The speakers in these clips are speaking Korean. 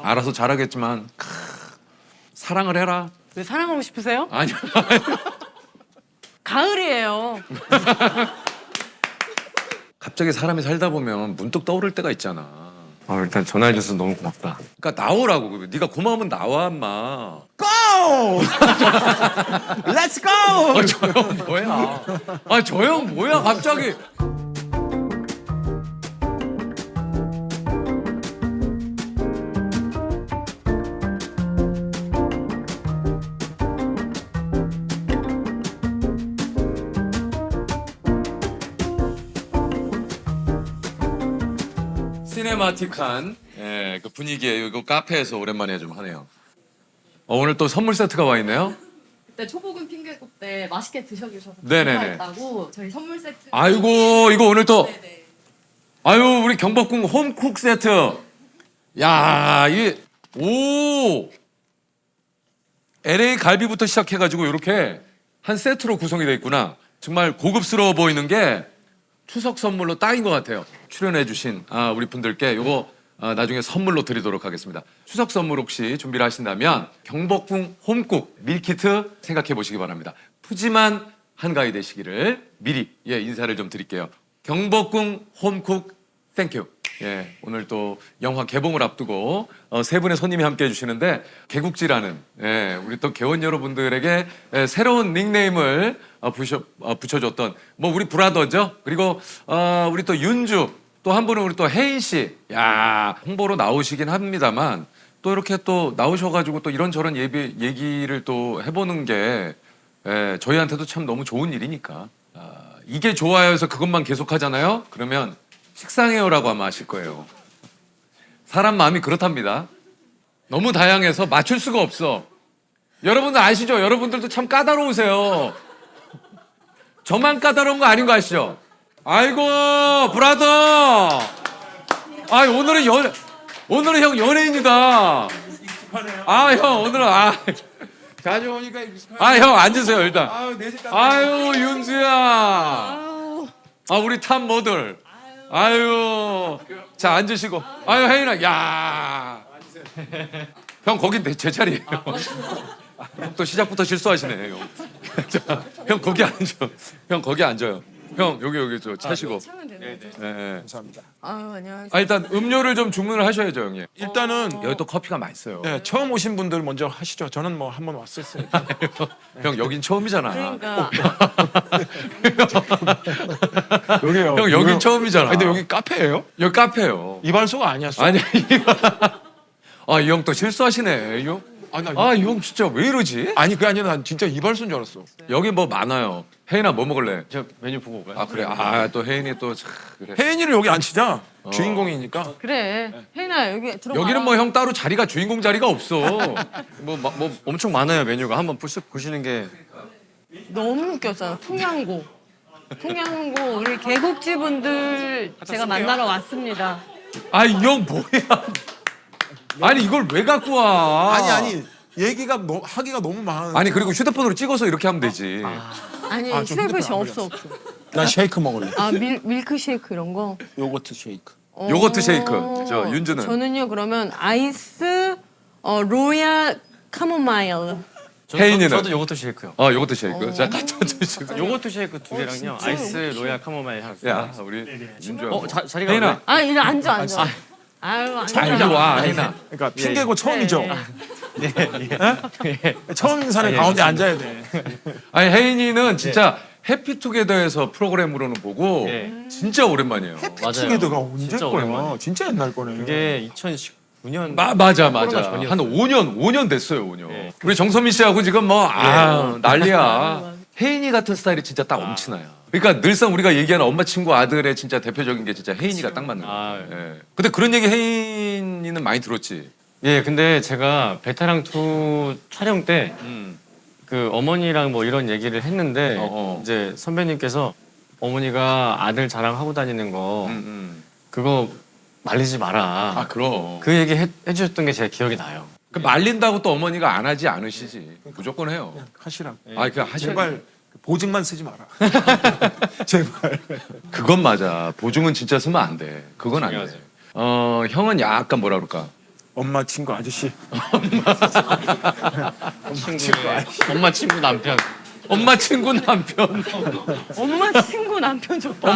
알아서 잘하겠지만 사랑을 해라. 왜 사랑하고 싶으세요? 아니요. 가을이에요. 갑자기 사람이 살다 보면 문득 떠오를 때가 있잖아. 일단 전화해줘서 너무 고맙다. 그러니까 나오라고. 네가 고마우면 나와, 인마. Go! Let's go! 저 형 뭐야? 저 형 뭐야 갑자기? 시네마틱한 그 분위기에 이거 카페에서 오랜만에 좀 하네요. 오늘 또 선물 세트가 와 있네요. 그때 초복은 핑계꽃 때 맛있게 드셔주셔서 네네네. 감사했다고 저희 선물 세트. 아이고 이거 오늘 또 네네. 아유 우리 경복궁 홈쿡 세트. 야 이게 오 LA 갈비부터 시작해가지고 이렇게 한 세트로 구성이 돼 있구나. 정말 고급스러워 보이는 게 추석 선물로 딱인 것 같아요. 출연해주신 우리 분들께 요거 나중에 선물로 드리도록 하겠습니다. 추석 선물 혹시 준비를 하신다면 경복궁 홈쿡 밀키트 생각해 보시기 바랍니다. 푸짐한 한가위 되시기를 미리 인사를 좀 드릴게요. 경복궁 홈쿡 땡큐. 오늘 또 영화 개봉을 앞두고 세 분의 손님이 함께 해주시는데 개국지라는 우리 또 개원 여러분들에게 새로운 닉네임을 붙여줬던 뭐 우리 브라더죠. 그리고 우리 또 윤주 또 한 분은 우리 또 혜인 씨. 야 홍보로 나오시긴 합니다만 또 이렇게 또 나오셔가지고 또 이런저런 얘기를 또 해보는 게 저희한테도 참 너무 좋은 일이니까 이게 좋아요 해서 그것만 계속하잖아요. 그러면 식상해요라고 아마 하실 거예요. 사람 마음이 그렇답니다. 너무 다양해서 맞출 수가 없어. 여러분들 아시죠? 여러분들도 참 까다로우세요. 저만 까다로운 거 아닌 거 아시죠? 아이고 브라더. 오늘은 형 연예인이다. 형 오늘은 자주 오니까 익숙하네. 형 앉으세요 일단. 내 집 가네. 아유 윤수야. 우리 탑 모델. 자 앉으시고. 혜인아, 야. 형 거기 제 자리예요. 또 시작부터 실수하시네. 형 거기 앉아. 형 거기 앉아요. 형 여기 저 차시고. 차면 되는 거죠? 감사합니다. 안녕하세요. 일단 음료를 좀 주문을 하셔야죠, 형님. 일단은 여기 또 커피가 맛있어요. 처음 오신 분들 먼저 하시죠. 저는 뭐 한 번 왔었으니까. 형 여긴 처음이잖아. 그러니까 여기요. 형 여긴 처음이잖아. 근데 여기 카페예요? 여기 카페요. 이발소가 아니었어. 아니 이 형 또 실수하시네. 이 형. 이 형 진짜 왜 이러지? 아니 그게 아니라 난 진짜 이발소인 줄 알았어. 여기 뭐 많아요. 혜인아 뭐 먹을래? 저 메뉴 보고 올까요? 그래. 또 혜인이 또 그래. 혜인이를 여기 앉히자. 주인공이니까. 그래. 혜인아 여기 들어가. 여기는 뭐 형 따로 자리가 주인공 자리가 없어. 뭐 엄청 많아요 메뉴가. 한번 보시는 게. 너무 웃겼잖아. 풍양고 우리 개국지 분들 제가 만나러 왔습니다. 이 형 뭐야? 아니 이걸 왜 갖고 와? 아니 얘기가 하기가 너무 많아. 아니 그리고 휴대폰으로 찍어서 이렇게 하면 되지. 아니 좀 휴대폰이 휴대폰 안 없어. 난 쉐이크 먹을래. 밀크쉐이크 이런 거. 요거트 쉐이크. 요거트 쉐이크. 저 윤주는. 저는요 그러면 아이스 로얄 카모마일. 혜인이는? 저도 요거트 쉐이크요. 요거트 쉐이크. 자 갖다 주시고. 요거트 쉐이크 두 개랑요. 아이스 로얄 카모마일 하나. 야 우리 윤주야. 자리가 혜인아. 이리 앉아. 아유 앉아. 이리 와 혜인아. 그러니까 핑계고 처음이죠. 처음 인사는 예, 가운데 앉아야 돼. 혜인이는 진짜 해피투게더에서 프로그램으로는 보고 예. 진짜 오랜만이에요. 맞아요. 핑계도가 언제 진짜 거야? 오랜만에. 진짜 옛날 거네. 그게 2019년. 맞아. 코로나 한 전이었어요. 5년 됐어요, 5년. 예. 우리 정선미 씨하고 지금 난리야. 혜인이 같은 스타일이 진짜 딱 엄친아요. 그러니까 늘상 우리가 얘기하는 엄마 친구 아들의 진짜 대표적인 게 진짜 혜인이가 딱 맞는 거예요. 예. 근데 그런 얘기 혜인이는 많이 들었지. 예, 근데 제가 베테랑 2 촬영 때 그 어머니랑 뭐 이런 얘기를 했는데 이제 선배님께서 어머니가 아들 자랑하고 다니는 거 그거 말리지 마라. 그럼. 그 얘기 해주셨던 게 제 기억이 나요. 그 말린다고 또 어머니가 안 하지 않으시지. 무조건 해요. 하시라. 그냥 하시. 제발 보증만 쓰지 마라. 제발. 그건 맞아. 보증은 진짜 쓰면 안 돼. 그건 안 돼. 중요하지. 형은 약간 뭐라 그럴까. 엄마 친구 아저씨. 엄마 친구 남편. 엄마 친구 남편. 엄마 친구 남편 좋다.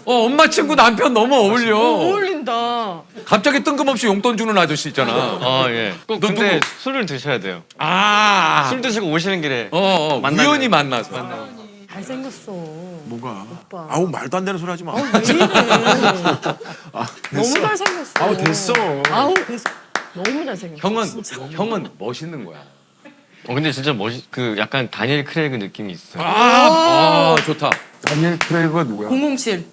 엄마 친구 남편 너무 어울려. 어울린다. 갑자기 뜬금없이 용돈 주는 아저씨 있잖아. 아 예. 꼭 너 근데 누구? 술을 드셔야 돼요. 아. 술 드시고 오시는 길에 만나면. 우연히 만나서. 잘생겼어. 뭐가? 오빠. 아우 말도 안 되는 소리 하지 마. 왜 이래? 너무 잘생겼어. 아우 됐어. 아우 됐어. 너무 잘생겼어. 형은 멋있는 거야. 근데 진짜 그 약간 다니엘 크레이그 느낌이 있어요. 좋다. 다니엘 크레이그가 누구야? 007.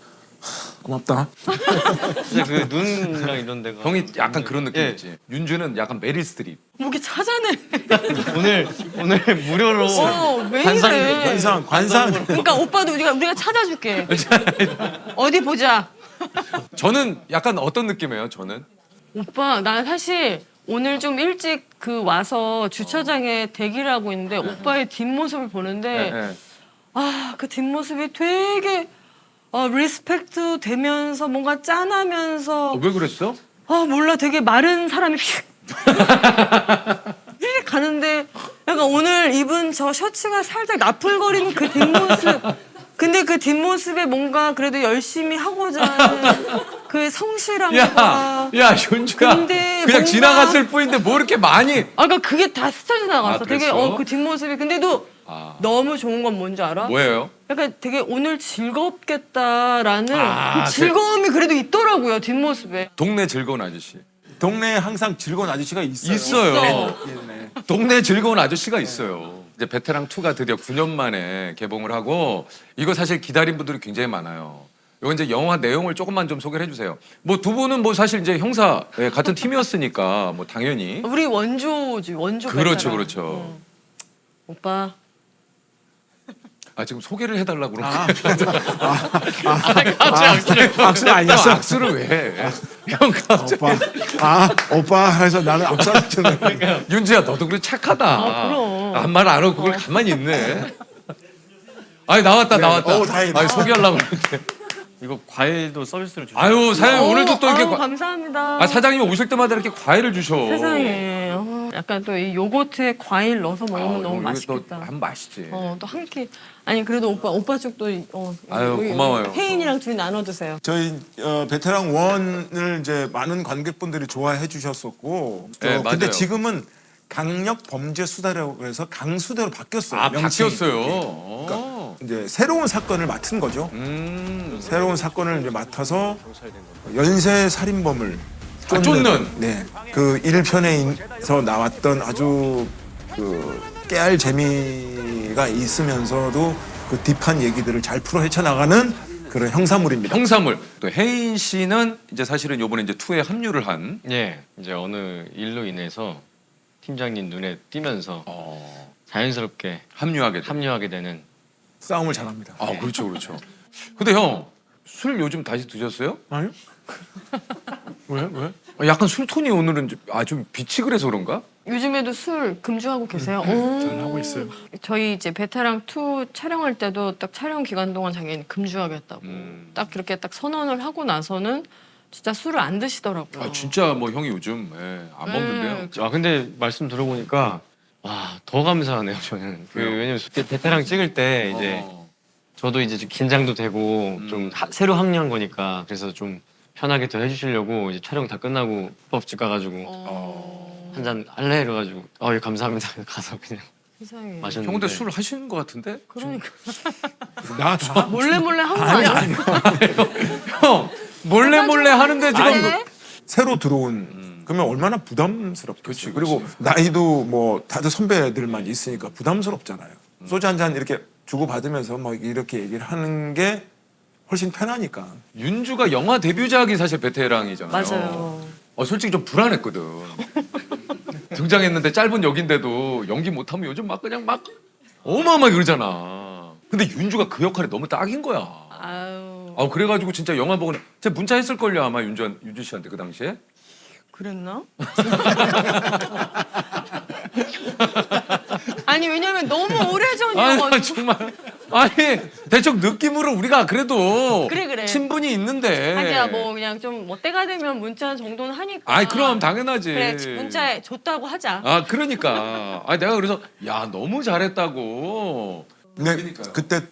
고맙다. 진짜 그 눈이랑 이런 데가 형이 약간 그런 예. 느낌이지. 윤주는 약간 메릴 스트립. 뭐 이렇게 찾아내. 오늘 무료로 왜 이래? 관상. 그러니까 오빠도 우리가 찾아줄게. 어디 보자. 저는 약간 어떤 느낌이에요? 저는 오빠 난 사실 오늘 좀 일찍 그 와서 주차장에 대기를 하고 있는데 오빠의 뒷모습을 보는데 네. 그 뒷모습이 되게 리스펙트 되면서 뭔가 짠하면서 왜 그랬어? 몰라 되게 마른 사람이 휙 가는데 약간 오늘 입은 저 셔츠가 살짝 나풀거리는 그 뒷모습 근데 그 뒷모습에 뭔가 그래도 열심히 하고자 하는 그 성실함과 야 윤주야. 근데 그냥 뭔가- 지나갔을 뿐인데 뭐 이렇게 많이? 그러니까 그게 다 스쳐 지나갔어. 되게 그랬어? 그 뒷모습이 근데도 너무 좋은 건 뭔지 알아? 뭐예요? 약간 되게 오늘 즐겁겠다라는 아, 그 즐거움이 그래도 있더라고요 뒷모습에. 동네 즐거운 아저씨. 동네에 항상 즐거운 아저씨가 있어요. 있어요. 예전에. 동네 즐거운 아저씨가 있어요. 이제 베테랑 2가 드디어 9년 만에 개봉을 하고 이거 사실 기다린 분들이 굉장히 많아요. 이거 이제 영화 내용을 조금만 좀 소개를 해주세요. 뭐 두 분은 뭐 사실 이제 형사 같은 팀이었으니까 뭐 당연히 우리 원조지 원조. 그렇죠, 베테랑. 그렇죠. 오빠 지금 소개를 해달라고 그러는 거야. 악수는 아니었어. 악수를 왜 해? 형 갑자기. 오빠. 그래서 나는 악수하는. 윤지야 너도 그래 착하다. 그럼. 아무 말 안 하고 그걸 가만히 있네. 나왔다. 다행이다. 소개하려고 그러는데. 이거 과일도 서비스로 주세요. 아유 사장님 오늘도 또 이렇게 감사합니다. 사장님이 오실 때마다 이렇게 과일을 주셔. 세상에 약간 또 이 요거트에 과일 넣어서 먹으면 너무 이거 맛있겠다. 또 한 맛있지. 또 한 끼. 아니 그래도 오빠 쪽도 여기 고마워요. 혜인이랑 둘이 나눠 드세요. 저희 베테랑 1을 이제 많은 관객분들이 좋아해 주셨었고 네, 근데 맞아요. 지금은 강력 범죄 수사라고 해서 강수대로 바뀌었어요. 명칭이. 바뀌었어요. 이제 새로운 사건을 맡은 거죠. 새로운 사건을 이제 맡아서 연쇄 살인범을 쫓는. 네. 그 1편에서 나왔던 아주 그 깨알 재미가 있으면서도 그 딥한 얘기들을 잘 풀어 헤쳐나가는 그런 형사물입니다. 형사물. 또 혜인 씨는 이제 사실은 요번에 이제 2에 합류를 한. 예, 이제 어느 일로 인해서 팀장님 눈에 띄면서 자연스럽게 합류하게 되는. 싸움을 잘합니다. 그렇죠. 근데 형 술 요즘 다시 드셨어요? 아니요? 왜? 약간 술 톤이 오늘은 좀 비치 그래서 그런가? 요즘에도 술 금주하고 계세요? 저는 하고 있어요. 저희 이제 베테랑 2 촬영할 때도 딱 촬영 기간 동안 자기는 금주하겠다고 딱 그렇게 딱 선언을 하고 나서는 진짜 술을 안 드시더라고요. 진짜 뭐 형이 요즘 안 먹는데요. 근데 말씀 들어보니까 더 감사하네요 저는. 왜냐면 베테랑 찍을 때 이제 저도 이제 좀 긴장도 되고 좀 새로 합류한 거니까 그래서 좀 편하게 더 해주시려고 이제 촬영 다 끝나고 국밥집 가가지고 한 잔 할래 이래가지고 예, 감사합니다 가서 그냥 세상에. 마셨는데. 형 근데 술 하시는 것 같은데? 그러니까 나 다. 몰래 한 거 아니야? 형 몰래 하는데 지금 네. 새로 들어온 그러면 얼마나 부담스럽겠어요. 그치. 그리고 나이도 뭐 다들 선배들만 있으니까 부담스럽잖아요. 소주 한 잔 이렇게 주고 받으면서 막 이렇게 얘기를 하는 게 훨씬 편하니까. 윤주가 영화 데뷔작이 사실 베테랑이잖아요. 맞아요. 솔직히 좀 불안했거든. 등장했는데 짧은 역인데도 연기 못하면 요즘 막 그냥 막 어마어마하게 그러잖아. 근데 윤주가 그 역할이 너무 딱인 거야. 아유. 그래가지고 진짜 영화 보고 제가 문자 했을걸요 아마 윤주 씨한테 그 당시에. 그랬나? 아니 왜냐면 너무 오래전이어가지고 정말 아니 대충 느낌으로 우리가 그래도 그래. 친분이 있는데. 자기야 뭐 그냥 좀 뭐 때가 되면 문자 정도는 하니까. 아이 그럼 당연하지. 그래 문자 줬다고 하자. 아 그러니까. 아 내가 그래서 야 너무 잘했다고. 근데 그때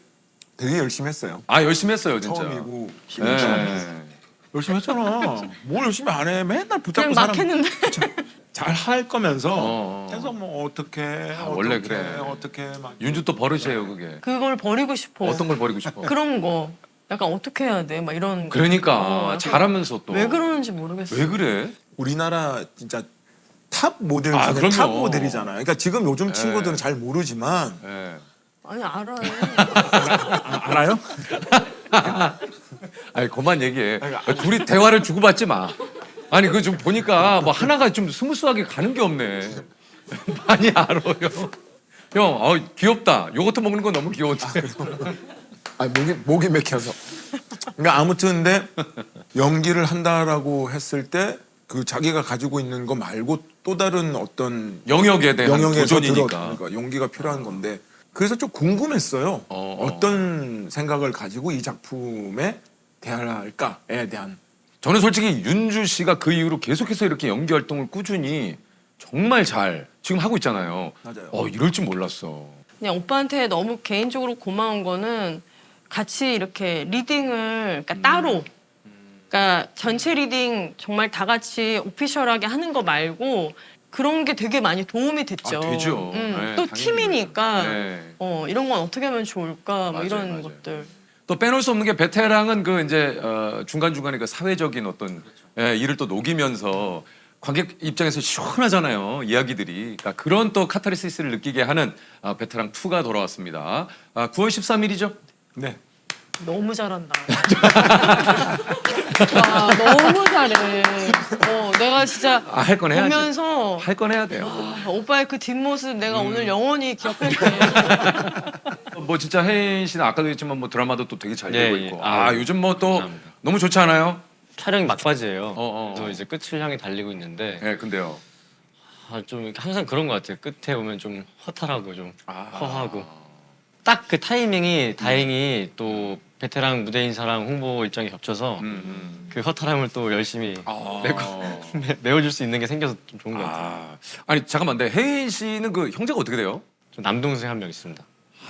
되게 열심히 했어요. 아 열심히 했어요 진짜. 처음이고 네. 열심히 했잖아. 뭘 열심히 안 해? 맨날 붙잡고 그냥 막 사람 했는데. 잘 할 거면서 어. 계속 뭐 어떻게 원래 그래. 어떻게 막 윤주 또 버릇이에요 그게. 그걸 버리고 싶어. 어떤 걸 버리고 싶어? 그런 거. 약간 어떻게 해야 돼? 막 이런. 거. 그러니까 약간 잘하면서 또. 왜 그러는지 모르겠어. 왜 그래? 우리나라 진짜 탑 모델 아, 중에 그럼요. 탑 모델이잖아요. 그러니까 지금 요즘 친구들은 네. 잘 모르지만 예. 아니 알아요. 알아요? 아니 그만 얘기해. 둘이 대화를 주고받지 마. 아니 그 좀 보니까 뭐 하나가 좀 스무스하게 가는 게 없네. 많이 알아요. 형, 귀엽다. 요거트 먹는 거 너무 귀여운데. 아니 목이 맥혀서. 그러니까 아무튼 근데 연기를 한다라고 했을 때 그 자기가 가지고 있는 거 말고 또 다른 어떤 영역에 대한 영역에서 도전이니까. 그러니까 용기가 필요한 건데 그래서 좀 궁금했어요. 어떤 생각을 가지고 이 작품에 대할까에 대한. 저는 솔직히 윤주 씨가 그 이후로 계속해서 이렇게 연기 활동을 꾸준히 정말 잘 지금 하고 있잖아요. 맞아요. 이럴 줄 몰랐어. 그냥 오빠한테 너무 개인적으로 고마운 거는 같이 이렇게 리딩을 그러니까 따로 그러니까 전체 리딩 정말 다 같이 오피셜하게 하는 거 말고 그런 게 되게 많이 도움이 됐죠. 아, 되죠. 네, 또 당연히 팀이니까 네. 이런 건 어떻게 하면 좋을까 뭐 맞아요, 이런 맞아요. 것들. 또 빼놓을 수 없는 게 베테랑은 그 이제 중간중간에 그 사회적인 어떤 일을 또 녹이면서 관객 입장에서 시원하잖아요. 이야기들이. 그러니까 그런 또 카타르시스를 느끼게 하는 베테랑 2가 돌아왔습니다. 9월 13일이죠? 네. 너무 잘한다. 와, 너무 잘해. 내가 진짜 할 건 해야지. 보면서 할 건 해야 돼요. 오빠의 그 뒷모습 내가 오늘 영원히 기억할게. 뭐 진짜 혜인 씨는 아까도 했지만 뭐 드라마도 또 되게 잘 되고 예, 예. 있고. 아, 요즘 뭐 또 감사합니다. 너무 좋지 않아요? 촬영이 막바지예요. 어. 그래서 이제 끝을 향해 달리고 있는데 네, 근데요. 좀 이렇게 항상 그런 것 같아요. 끝에 오면 좀 허탈하고 좀 아. 허하고 딱 그 타이밍이 다행히 또 베테랑 무대인사랑 홍보 일정이 겹쳐서 그 허탈함을 또 열심히 메워줄 수 있는 게 생겨서 좀 좋은 것 같아요. 아니 잠깐만, 근데 혜인 씨는 그 형제가 어떻게 돼요? 저 남동생 한 명 있습니다.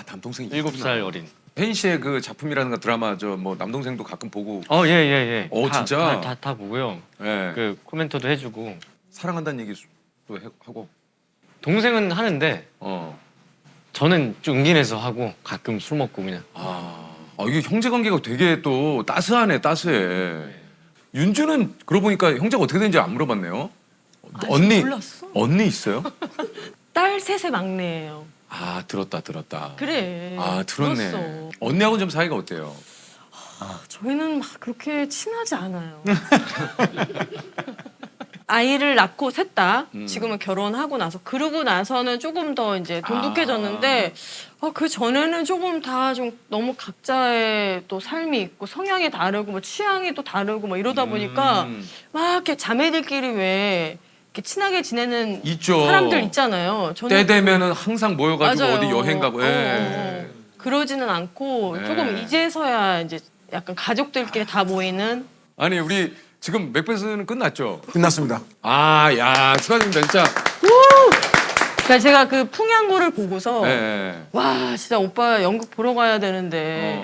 남동생이 7살 어린. 혜인 씨의 그 작품이라든가 드라마 저 뭐 남동생도 가끔 보고 예. 진짜? 다 보고요. 예. 그 코멘터도 해주고. 사랑한다는 얘기 또 하고 동생은 하는데 저는 좀 은기 내서 하고 가끔 술 먹고 그냥. 이게 형제 관계가 되게 또 따스하네, 따스해. 윤주는 그러고 보니까 형제가 어떻게 되는지 안 물어봤네요. 언니 몰랐어? 언니 있어요? 딸 셋의 막내예요. 들었다. 그래. 들었네. 들었어. 언니하고는 좀 사이가 어때요? 저희는 막 그렇게 친하지 않아요. 아이를 낳고 셋다 지금은 결혼하고 나서 그러고 나서는 조금 더 이제 돈독해졌는데 그 전에는 조금 다 좀 너무 각자의 또 삶이 있고 성향이 다르고 뭐 취향이 또 다르고 뭐 이러다 보니까 막 이렇게 자매들끼리 왜 이렇게 친하게 지내는 있죠. 사람들 있잖아요. 저는 때 되면은 항상 모여가지고 맞아요. 어디 여행 가고. 그러지는 않고 네. 조금 이제서야 이제 약간 가족들끼리 다 모이는. 아니 우리 지금 맥베스는 끝났죠? 끝났습니다. 야 축하드립니다 진짜. 그러니까 제가 그 풍양고를 보고서 네. 와 진짜 오빠 연극 보러 가야 되는데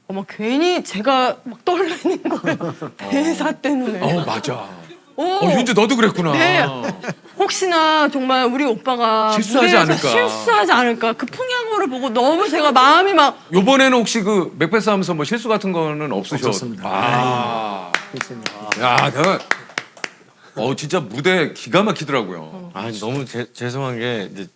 막 괜히 제가 막 떨리는 거예요. 대사 때문에. 맞아. 오, 윤주 너도 그랬구나. 네. 혹시나 정말 우리 오빠가 실수하지 무대에서 않을까. 실수하지 않을까. 그 풍양고를 보고 너무 제가 마음이 막 요번에는 혹시 그 맥베스 하면서 뭐 실수 같은 거는 없으셨어요? 없었습니다. 야 내가 진짜 무대 기가 막히더라고요. 너무 죄송한 게 이제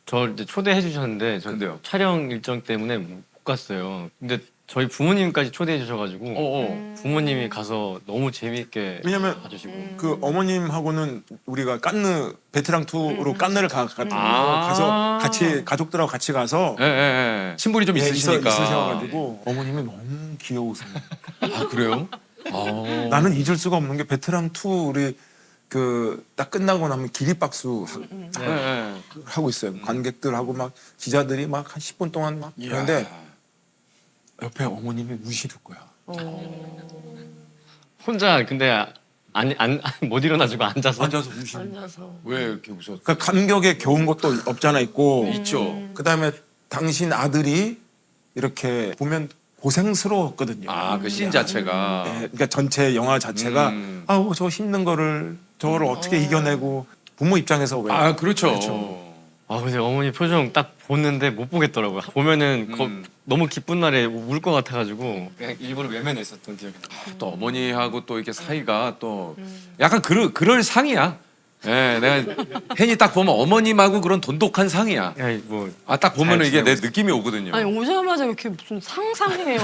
저 이제 초대해 주셨는데 저 근데요? 촬영 일정 때문에 못 갔어요. 근데 저희 부모님까지 초대해 주셔가지고 부모님이 가서 너무 재미있게 왜냐면 봐주시고 그 어머님하고는 우리가 깐느 베테랑 2로 깐느를 가서 같이 가족들하고 같이 가서 예. 친분이 좀 있으시니까. 있으셔가지고 어머님이 너무 귀여우세요. 그래요? 나는 잊을 수가 없는 게 베테랑 2 우리 그 딱 끝나고 나면 기립박수 예. 하고 있어요. 관객들하고 막 기자들이 막 한 10분 동안 막 그런데 옆에 어머님이 우시는 거야. 혼자 근데 못 일어나지고 앉아서. 앉아서 우시는. 앉아서. 왜 이렇게 웃었어? 그러니까 감격에 겨운 것도 없잖아 있고. 있죠. 그다음에 당신 아들이 이렇게 보면 고생스러웠거든요. 아, 그 씬 자체가. 네, 그러니까 전체 영화 자체가 아우 저 힘든 거를 저거를 어떻게 이겨내고 부모 입장에서 왜 아, 그렇죠. 아 근데 어머니 표정 딱 보는데 못 보겠더라고요. 보면은 너무 기쁜 날에 울 것 같아가지고 그냥 일부러 외면했었던 기억이 나요. 또 어머니하고 또 이렇게 사이가 또 약간 그럴 상이야. 예, 내가 혜니 딱 보면 어머님하고 그런 돈독한 상이야. 야, 뭐 아, 딱 보면은 잘 이게 내 지내고 느낌이 오거든요. 아니 오자마자 이렇게 무슨 상상해요.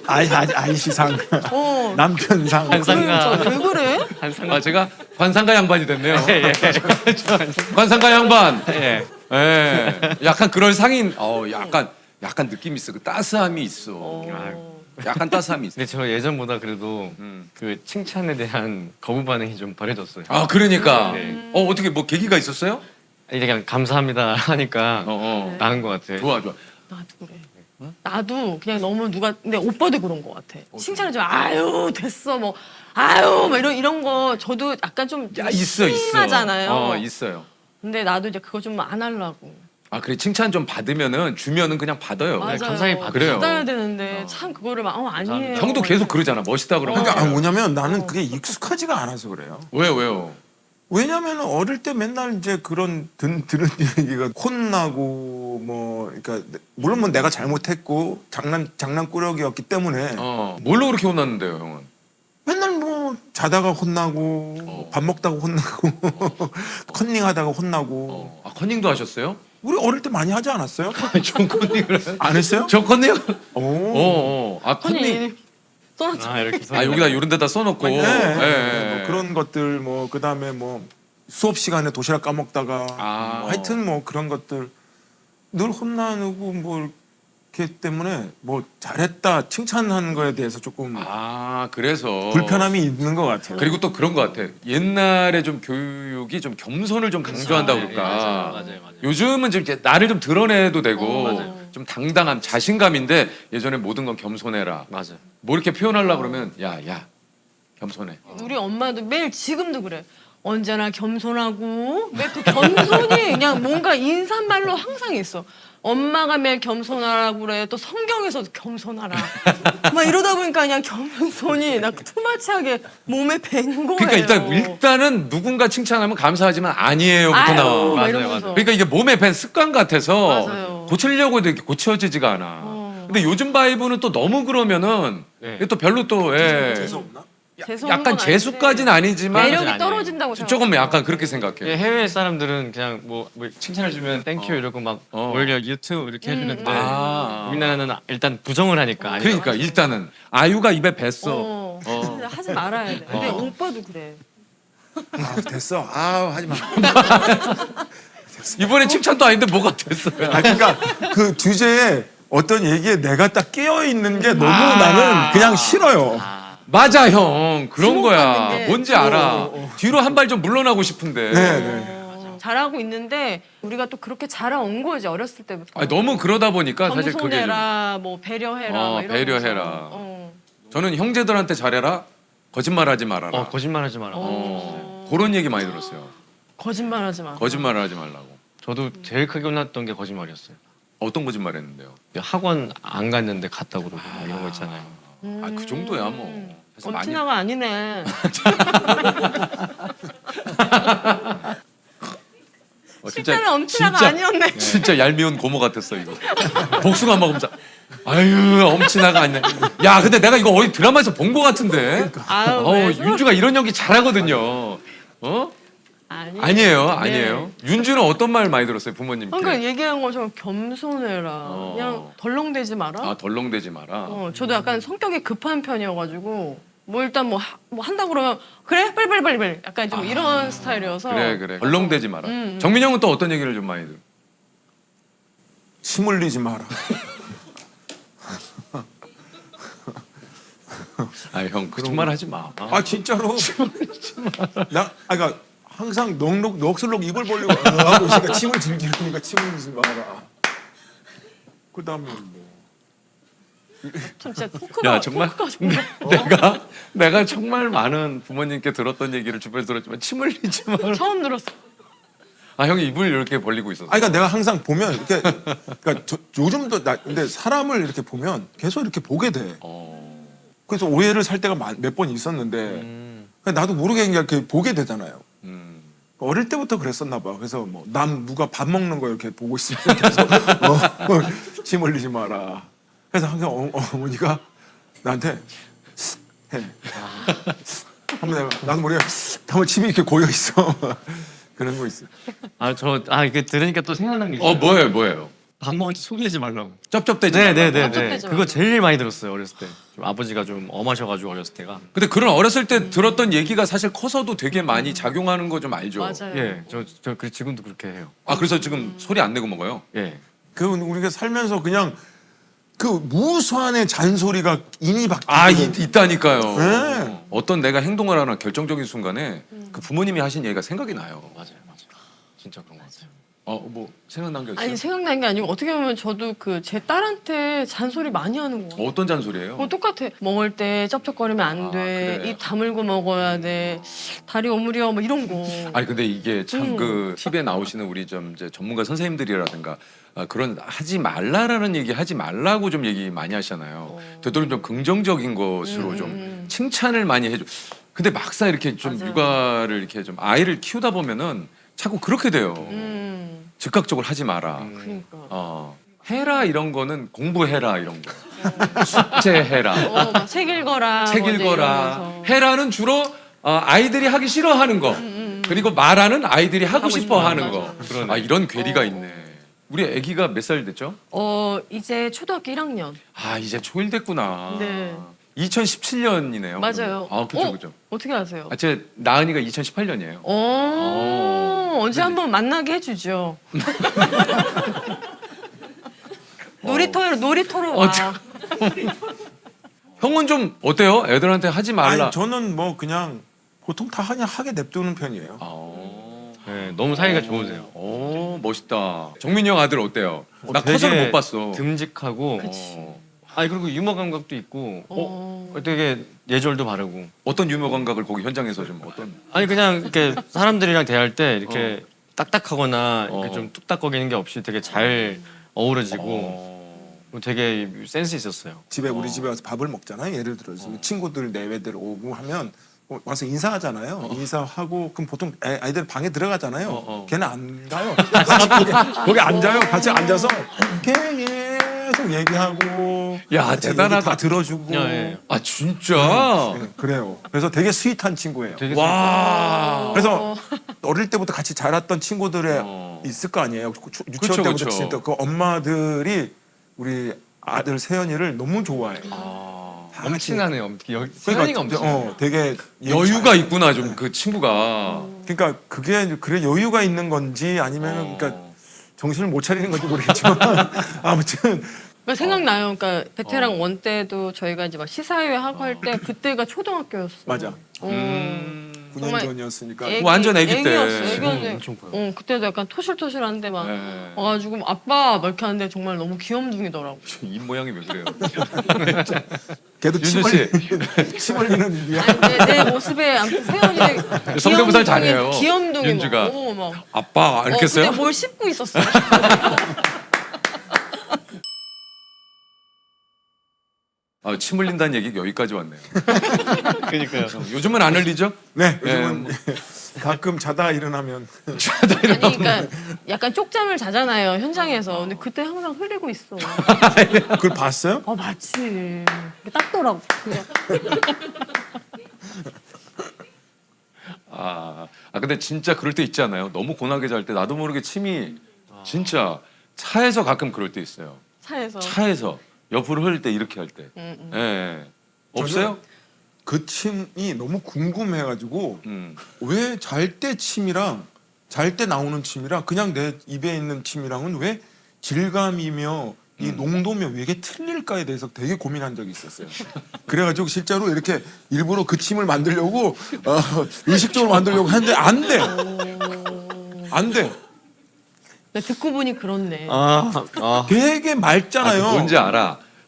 아이시상 어. 남편상 한상가 왜 그래? 한상가 아, 제가 관상가 양반이 됐네요. 예. 관상가 양반. 예. 예. 약간 그럴 상인. 약간 느낌이 있어. 그 따스함이 있어. 약간 따스함이 있어. 근데 저 예전보다 그래도 그 칭찬에 대한 거부 반응이 좀 덜해졌어요. 아, 그러니까. 네. 어떻게 뭐 계기가 있었어요? 이제 그냥 감사합니다 하니까 나은 것 같아요. 좋아, 좋아. 나도 그래. 나도 그냥 너무 근데 오빠도 그런 것 같아. 칭찬을 좀 아유 됐어 뭐 아유 막 이런 거 저도 약간 좀 야, 있어. 심하잖아요. 있어요. 근데 나도 이제 그거 좀 안 하려고. 아, 그래. 칭찬 좀 받으면은 주면은 그냥 받아요. 맞아요. 감사히 받아요. 그래요. 받아야 되는데 참 그거를 막 아니에요. 형도 계속 그러잖아. 멋있다 그러면. 그러니까 뭐냐면 나는 그게 익숙하지가 않아서 그래요. 왜요? 왜냐면 어릴 때 맨날 이제 그런 들은 얘기가 혼나고 뭐 그러니까 물론 뭐 내가 잘못했고 장난꾸러기였기 때문에 뭘로 그렇게 혼났는데요, 형은? 맨날 뭐 자다가 혼나고 밥 먹다가 혼나고 컨닝하다가 혼나고 컨닝도 하셨어요? 우리 어릴 때 많이 하지 않았어요? 저 컨닝을 안 했어요? 저 컨닝? 오. 컨닝. 써놨죠. 아 이렇게 아, 여기다 이런 데다 써놓고. 네. 예. 뭐 그런 것들 뭐 그다음에 뭐 수업 시간에 도시락 까먹다가 뭐 하여튼 뭐 그런 것들 늘 혼나고 뭐 이렇게 때문에 뭐 잘했다 칭찬하는 거에 대해서 조금 그래서 불편함이 있는 것 같아요. 그리고 또 그런 것 같아. 옛날에 좀 교육이 좀 겸손을 좀 강조한다 그럴까. 맞아요. 요즘은 좀 이렇게 나를 좀 드러내도 되고 맞아요. 좀 당당함, 자신감인데 예전에 모든 건 겸손해라. 맞아요. 뭐 이렇게 표현하려고 그러면 야 겸손해. 우리 엄마도 매일 지금도 그래. 언제나 겸손하고 매 그 겸손이 그냥 뭔가 인사말로 항상 있어. 엄마가 매일 겸손하라고 그래. 또 성경에서도 겸손하라. 막 이러다 보니까 그냥 겸손이 나 투마치하게 몸에 밴 거예요. 그러니까 일단은 누군가 칭찬하면 감사하지만 아니에요부터 아유, 나와. 막 맞아요, 이러면서. 그러니까 이게 몸에 밴 습관 같아서 맞아요. 고치려고 해도 이렇게 고쳐지지가 않아. 근데 요즘 바이브는 또 너무 그러면은 네. 이게 또 별로 또 재수 없나? 죄송한 약간 건 재수까지는 아니지만 매력이 아니에요. 떨어진다고 생각. 조금 약간 그렇게 생각해. 예, 해외 사람들은 그냥 뭐 칭찬을 주면 땡큐 이러고 막 올려 유튜브 이렇게 해주는데 우리나라는 일단 부정을 하니까 아니에요. 그러니까 일단은 아유가 입에 뱄어. 진짜 하지 말아야 돼. 근데 오빠도 그래. 됐어. 하지 마. 이번에 칭찬도 아닌데 뭐가 됐어요? 그러니까 그 주제에 어떤 얘기에 내가 딱 끼어 있는 게 너무 나는 그냥 싫어요. 맞아 형 그런 지목받는 거야. 게. 뭔지 알아. 뒤로 한 발 좀 물러나고 싶은데. 네. 잘하고 있는데 우리가 또 그렇게 자라온 거지 어렸을 때부터. 아니, 너무 그러다 보니까 사실 그게 좀 겸손해라, 뭐 배려해라, 막 이러면서. 배려해라. 저는 형제들한테 잘해라. 거짓말하지 말아라. 거짓말하지 마라. 그런 얘기 많이 들었어요. 거짓말하지 마. 거짓말을 하지 말라고. 저도 제일 크게 혼났던 게 거짓말이었어요. 어떤 거짓말했는데요? 학원 안 갔는데 갔다고 그러고 막 이런 거 있잖아요. 그 정도야 뭐. 그래서 많이 엄친아가 아니네. 실제는 엄친아가 아니었네. 진짜 얄미운 고모 같았어 이거. 복숭아 먹으면서 아유 엄친아가 아니네. 야 근데 내가 이거 어디 드라마에서 본 거 같은데. 아유, 왜 윤주가 이런 연기 잘하거든요. 아니에요. 윤주는 어떤 말 많이 들었어요 부모님께? 그러니까 얘기한 것처럼 겸손해라. 그냥 덜렁대지 마라. 아 덜렁대지 마라. 저도 약간 성격이 급한 편이어가지고 뭐 일단 뭐 한다고 그러면 그래 빨리 약간 좀 이런 스타일이어서. 그래. 덜렁대지 마라. 정민 형은 또 어떤 얘기를 좀 많이 들? 침 흘리지 마라. 아 형 거짓말 하지 마. 진짜로. 그러니까 항상 넋을록 입을 벌리고 하고 있으니까 침을 즐기니까 침을 흘리지 마라. 그다음에 뭐 진짜 토크가 야 정말 내가 정말 많은 부모님께 들었던 얘기를 주변에서 들었지만 침 흘리지 마. 처음 들었어. 아 형이 입을 이렇게 벌리고 있었어. 그러니까 내가 항상 보면 이렇게 그러니까 요즘도 근데 사람을 이렇게 보면 계속 이렇게 보게 돼. 그래서 오해를 살 때가 몇 번 있었는데 그러니까 나도 모르게 그냥 이렇게 보게 되잖아요. 어릴 때부터 그랬었나 봐. 그래서 뭐 남 누가 밥 먹는 거 이렇게 보고 있으면 계속 침 흘리지 마라. 그래서 항상 어머니가 나한테 해. 한번 나도 모르게 한번 침이 이렇게 고여 있어. 그런 거 있어. 이게 들으니까 또 생각난 게 있어요. 뭐예요? 밥 먹을 때 소개하지 말라고. 쩝쩝대지. 네네네. 쩝쩝대지 그거 제일 많이 들었어요 어렸을 때. 좀 아버지가 좀 엄하셔가지고 어렸을 때가. 근데 그런 어렸을 때 들었던 얘기가 사실 커서도 되게 많이 작용하는 거 좀 알죠. 맞아요. 예, 저 지금도 그렇게 해요. 아 그래서 지금 소리 안 내고 먹어요? 예. 그 우리가 살면서 그냥 그 무수한의 잔소리가 인이 바뀌고 있다니까요. 네. 어떤 내가 행동을 하는 결정적인 순간에 그 부모님이 하신 얘기가 생각이 나요. 맞아요. 진짜 그런 거 같아요. 뭐 생각난 게 있어요? 아니 생각난 게 아니고 어떻게 보면 저도 그 제 딸한테 잔소리 많이 하는 거. 어떤 잔소리예요? 똑같아. 먹을 때 쩝쩝거리면 안 돼. 그래. 입 다물고 먹어야 돼. 다리 오므려 뭐 이런 거. 아니 근데 이게 참 그 TV에 나오시는 우리 좀 이제 전문가 선생님들이라든가 그런 하지 말라라는 얘기 하지 말라고 좀 얘기 많이 하시잖아요. 되도록 좀 긍정적인 것으로 좀 칭찬을 많이 해줘. 근데 막상 이렇게 좀 맞아요. 육아를 이렇게 좀 아이를 키우다 보면은 자꾸 그렇게 돼요. 즉각적으로 하지 마라. 그러니까. 해라 이런 거는 공부해라 이런 거. 숙제해라. 막 책 읽어라. 책 뭐 이제 읽어라. 이러면서. 해라는 주로 아이들이 하기 싫어하는 거. 그리고 말하는 아이들이 하고 싶어 하는 거. 그러네. 아 이런 괴리가 있네. 우리 아기가 몇 살 됐죠? 이제 초등학교 1학년. 아 이제 초1 됐구나. 네. 2017년이네요. 맞아요. 아 그죠 그죠. 어떻게 아세요? 제 나은이가 2018년이에요. 언제 한번 만나게 해주죠. 놀이터로 와. 형은 좀 어때요? 애들한테 하지 말라. 아니 저는 뭐 그냥 보통 다 그냥 하게 냅두는 편이에요. 네, 너무 사이가 좋으세요. 오 멋있다. 정민이 형 아들 어때요? 나 되게 커서는 못 봤어. 듬직하고. 그리고 유머 감각도 있고. 되게 예절도 바르고. 어떤 유머 감각을 거기 현장에서 좀 어떤? 그냥 이렇게 사람들이랑 대할 때 이렇게 딱딱하거나 이렇게 좀 뚝딱거리는 게 없이 되게 잘 어우러지고 되게 센스 있었어요. 우리 집에 와서 밥을 먹잖아요. 예를 들어서 친구들 내외들 오고 하면 와서 인사하잖아요. 인사하고 그럼 보통 아이들 방에 들어가잖아요. 걔는 안 가요. 같이 거기 앉아요. 같이 앉아서 계속 얘기하고 야 얘기 대단하다. 다 들어주고 예. 아 진짜? 네, 그래요. 그래서 되게 스윗한 친구예요. 되게 와. 그래서 어릴 때부터 같이 자랐던 친구들의 있을 거 아니에요. 유치원 그쵸, 때부터 그쵸. 진짜 그 엄마들이 우리 아들 세연이를 너무 좋아해. 엄친하네요. 그러니까 엄청. 되게 여유가 있구나 좀 그 친구가. 그러니까 그게 그래 여유가 있는 건지 아니면은 그러니까 정신을 못 차리는 건지 모르겠지만 아무튼 생각나요. 그러니까 베테랑 원 때도 저희가 이제 막 시사회 하고 할 때 그때가 초등학교였어. 맞아. 9년 정말 전이었으니까 완전 애기 때. 애기였는데 엄청 커요. 그때도 약간 토실토실한데 막 네. 와가지고 아빠 막 이렇게 하는데 정말 너무 귀염둥이더라고. 입 모양이 왜 그래요? 걔도 윤주 씨. 침 흘리는 이야. 아니, 내 모습에 아무튼 세연이 성대모사를 잘해요. 귀염둥이 윤주가. 막. 아빠 이렇게 했어요? 근데 뭘 씹고 있었어. 침 흘린다는 얘기 여기까지 왔네요. 그러니까요. 요즘은 안 흘리죠? 네, 요즘은 가끔 자다 일어나면 아니 그러니까 약간 쪽잠을 자잖아요 현장에서. 근데 그때 항상 흘리고 있어. 그걸 봤어요? 맞지. 닦더라고. 근데 진짜 그럴 때 있지 않아요? 너무 고나게 잘 때 나도 모르게 침이 진짜 차에서 가끔 그럴 때 있어요. 차에서 옆으로 흘릴 때 이렇게 할 때. 예. 없어요? 그 침이 너무 궁금해가지고 음. 왜 잘 때 침이랑 잘 때 나오는 침이랑 그냥 내 입에 있는 침이랑은 왜 질감이며 이 농도며 왜 이게 틀릴까에 대해서 되게 고민한 적이 있었어요. 그래가지고 실제로 이렇게 일부러 그 침을 만들려고 의식적으로 만들려고 했는데 안 돼. 안 돼. 나 듣고 보니 그렇네. 되게 맑잖아요.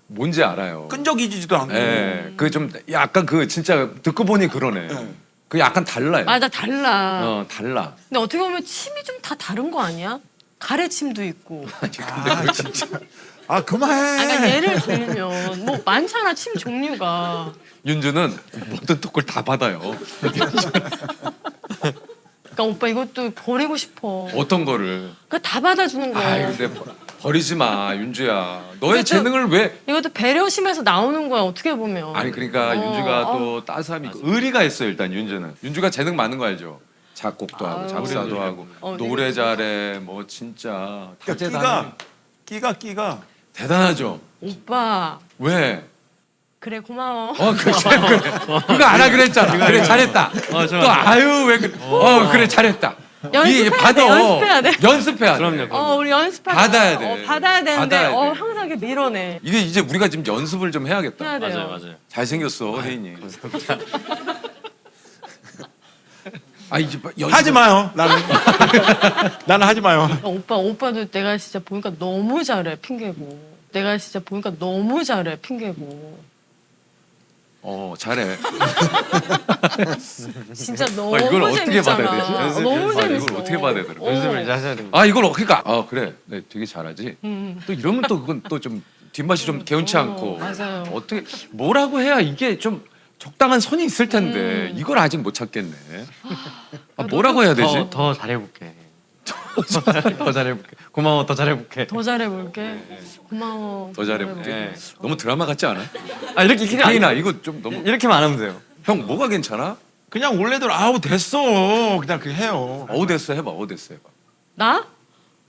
뭔지 알아요. 끈적이지도 않고. 예, 그 좀 약간 그 진짜 듣고 보니 그러네. 네. 그 약간 달라요. 맞아, 달라. 달라. 근데 어떻게 보면 침이 좀 다 다른 거 아니야? 가래침도 있고. 아 진짜. 아 그만해. 그러니까 예를 들면 뭐 많잖아 침 종류가. 윤주는 모든 톡을 다 받아요. 그러니까 오빠 이것도 버리고 싶어. 어떤 거를? 그러니까 다 받아주는 거야. 아이 근데 버리지 마 윤주야. 너의 이것도- 재능을 왜? 이것도 배려심에서 나오는 거야 어떻게 보면. 아니 그러니까 윤주가 또 따스함이 있고 의리가 있어 일단 윤주는. 윤주가 재능 많은 거 알죠? 작곡도 하고 아유. 작사도 하고 네. 노래 잘해 뭐 진짜 그러니까 끼가 대단하죠. 오빠 왜? 그래 고마워. 그래. 그거 안 하기로 했잖아. 그래 잘했다. 좋아. 또 아유 왜 그래? 그래 잘했다. 연습해야 돼, 연습해야 돼. 연습해야 돼. 그럼요. 우리 연습하자. 받아야 돼. 받아야 되는데 받아야 돼. 항상 이렇게 밀어내. 이게 이제 우리가 지금 연습을 좀 해야겠다. 해야 돼요. 맞아요. 잘생겼어 혜인이. 이제 하지 마요. 나는 나는 하지 마요. 오빠도 내가 진짜 보니까 너무 잘해 핑계고. 내가 진짜 보니까 너무 잘해 핑계고. 잘해. 진짜 너무 이걸 어떻게 재밌잖아. 받아야 되지? 연습, 너무 재밌어. 이걸 어떻게 받아야 되나? 연습을 이제 하셔야 됩니다. 이걸 그러니까 그래. 네, 되게 잘하지. 또 이러면 또 그건 또 좀 뒷맛이 좀 개운치 않고. 맞아요. 어떻게 뭐라고 해야 이게 좀 적당한 선이 있을 텐데 이걸 아직 못 찾겠네. 뭐라고 해야 되지? 더 잘해볼게. 더 잘해볼게. 고마워. 더 잘해볼게. 더 잘해볼게. 고마워. 더 잘해볼게. 네. 너무 드라마 같지 않아? 이렇게 그냥 혜인아 이거 좀 너무. 이렇게만 안 하면 돼요. 형 뭐가 괜찮아? 그냥 원래대로 아우 됐어. 그냥 그렇게 해요. 어우데스 해봐. 어우데스 해봐. 나?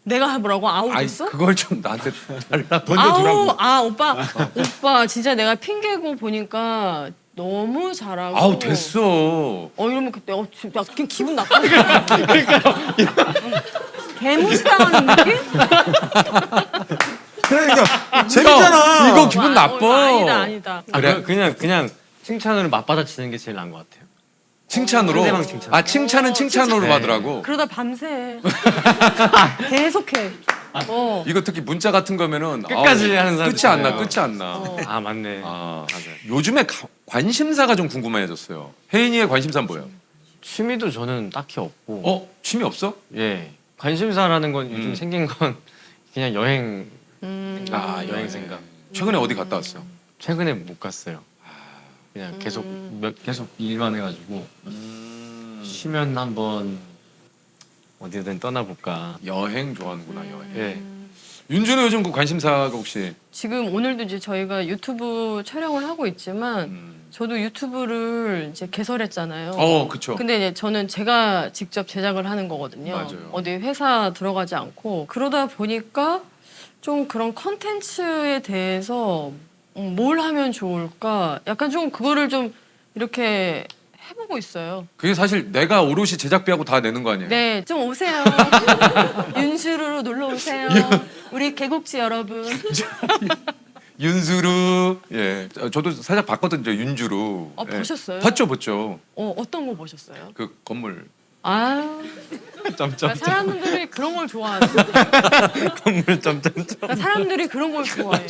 내가 해보라고? 아우 됐어? 그걸 좀 나한테 달라. 던져주라고. 오빠 진짜 내가 핑계고 보니까 너무 잘하고. 됐어. 이러면 그때 나 그냥 기분 나빠. 그러니까요. 개무시당하는 느낌? 그러니까 재밌잖아. 이거 기분 나빠. 아니다. 그래? 그냥 칭찬으로 맞받아치는 게 제일 나은 것 같아요. 칭찬으로. 상대방 칭찬. 칭찬은 칭찬으로 칭찬. 받으라고. 그러다 밤새 계속해. 이거 특히 문자 같은 거면은 끝까지 하는 사람들 끝이 안 나. 있잖아요. 끝이 안 나. 맞네. 맞아요. 맞아요. 요즘에 관심사가 좀 궁금해졌어요. 혜인이의 관심사는 뭐예요? 취미도 저는 딱히 없고. 취미 없어? 예. 관심사라는 건 요즘 생긴 건 그냥 여행 여행 생각. 최근에 어디 갔다 왔어? 최근에 못 갔어요. 그냥 계속 일만 해가지고 쉬면 한번 어디든 떠나볼까. 여행 좋아하는구나 여행. 예. 윤주는 요즘 그 관심사가 혹시? 지금 오늘도 이제 저희가 유튜브 촬영을 하고 있지만 저도 유튜브를 이제 개설했잖아요. 그쵸. 근데 이제 저는 제가 직접 제작을 하는 거거든요. 맞아요. 어디 회사 들어가지 않고 그러다 보니까 좀 그런 컨텐츠에 대해서 뭘 하면 좋을까? 약간 좀 그거를 좀 이렇게 해보고 있어요. 그게 사실 내가 오롯이 제작비하고 다 내는 거 아니에요? 네, 좀 오세요. 윤수루로 놀러 오세요. 우리 개국지 여러분. 윤수루. 예. 저도 살짝 봤거든요. 윤주루. 예. 보셨어요? 봤죠. 어떤 거 보셨어요? 그 건물. 그러니까 사람들이 그런 걸 좋아하는. 건물 점점점. 그러니까 사람들이 그런 걸 좋아해.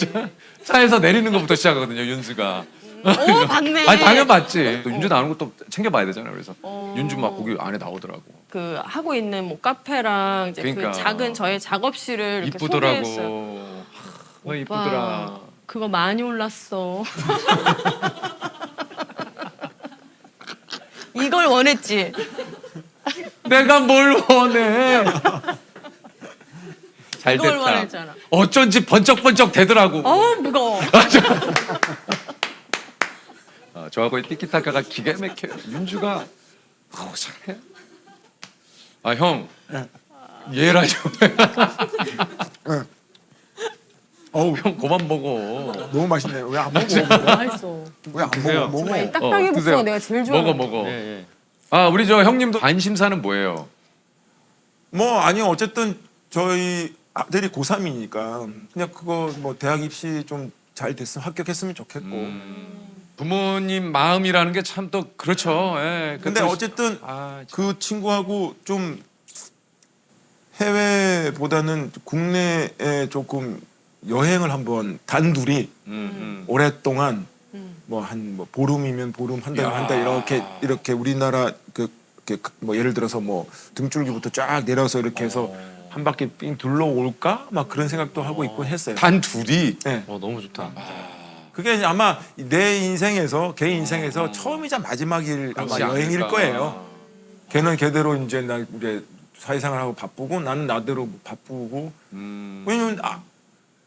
차에서 내리는 것부터 시작하거든요. 윤수가. 봤네. 당연 봤지. 또 윤주 나오는 것도 챙겨봐야 되잖아요. 그래서 윤주 막 거기 안에 나오더라고. 그 하고 있는 뭐 카페랑 이제 그러니까. 그 작은 저의 작업실을 이렇게 이쁘더라고. 소개했어요. 너 이쁘더라. 그거 많이 올랐어. 이걸 원했지. 내가 뭘 원해? 잘 이걸 됐다. 원했잖아. 어쩐지 번쩍번쩍 되더라고. 무거워. 저하고의 티키타카가 기가 막혀요. 윤주가 잘해. 형. 얘라 좀. 형 그만 먹어. 너무 맛있네. 왜 안 먹어? 맛있어. 왜 안 드세요. 먹어? 먹어. 딱딱이 드세요. 복숭아 내가 제일 좋아해. 먹어. 예. 우리 저 형님도 관심사는 뭐예요? 뭐 아니 어쨌든 저희 아들이 고3이니까 그냥 그거 뭐 대학 입시 좀 잘 됐으면 합격했으면 좋겠고. 부모님 마음이라는 게 참 또 그렇죠. 예. 근데 또- 어쨌든 아, 그 친구하고 좀 해외보다는 국내에 조금 여행을 한번 단둘이 오랫동안 뭐 한 뭐 보름이면 보름 한 달 한 달 이렇게 우리나라 뭐 예를 들어서 뭐 등줄기부터 쫙 내려서 이렇게 해서 한 바퀴 삥 둘러올까 막 그런 생각도 하고 있곤 했어요. 단 둘이 네. 너무 좋다. 그게 아마 내 인생에서 걔 인생에서 처음이자 마지막일 아마 그렇지 여행일 않을까. 거예요. 걔는 걔대로 이제 나 이제 사회생활하고 바쁘고 나는 나대로 바쁘고 왜냐면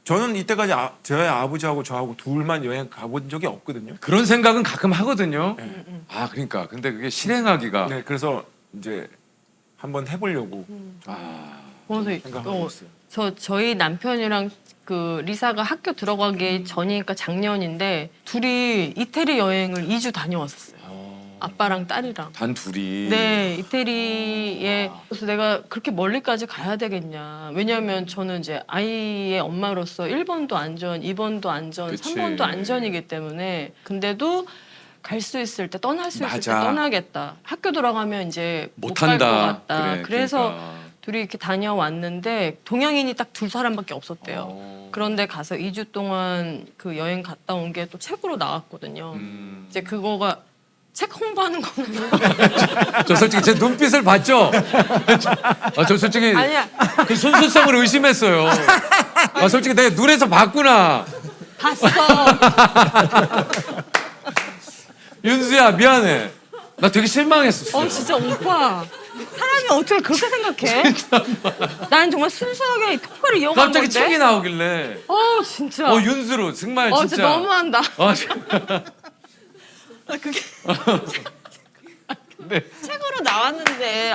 저는 이때까지 저희 아버지하고 저하고 둘만 여행 가본 적이 없거든요. 그런 생각은 가끔 하거든요. 아 그러니까 근데 그게 실행하기가 네, 그래서 이제 한번 해보려고 그래서 생각하고 있어요. 저희 남편이랑 그 리사가 학교 들어가기 전이니까 작년인데 둘이 이태리 여행을 2주 다녀왔었어요. 아빠랑 딸이랑. 단 둘이 네, 이태리에 그래서 내가 그렇게 멀리까지 가야 되겠냐. 왜냐하면 저는 이제 아이의 엄마로서 1번도 안전, 2번도 안전, 그치. 3번도 안전이기 때문에 근데도 갈 수 있을 때 떠날 수 있을 때 맞아. 떠나겠다. 학교 들어가면 이제 못 갈 것 못한다. 같다. 그래, 그래서 그러니까. 둘이 이렇게 다녀왔는데 동양인이 딱 두 사람밖에 없었대요. 그런데 가서 2주 동안 그 여행 갔다 온 게 또 책으로 나왔거든요. 이제 그거가 책 홍보하는 건 아니고 저 솔직히 제 눈빛을 봤죠? 저 솔직히 아니야. 그 순수성을 의심했어요. 솔직히 내가 눈에서 봤구나. 봤어. 윤수야 미안해. 나 되게 실망했었어. 진짜 오빠 사람이 어떻게 그렇게 생각해? 난 정말 순수하게 토크를 이어간 갑자기 건데. 책이 나오길래 진짜. 윤수로 정말 진짜. 진짜 너무한다. 그게 네. 책으로 나왔는데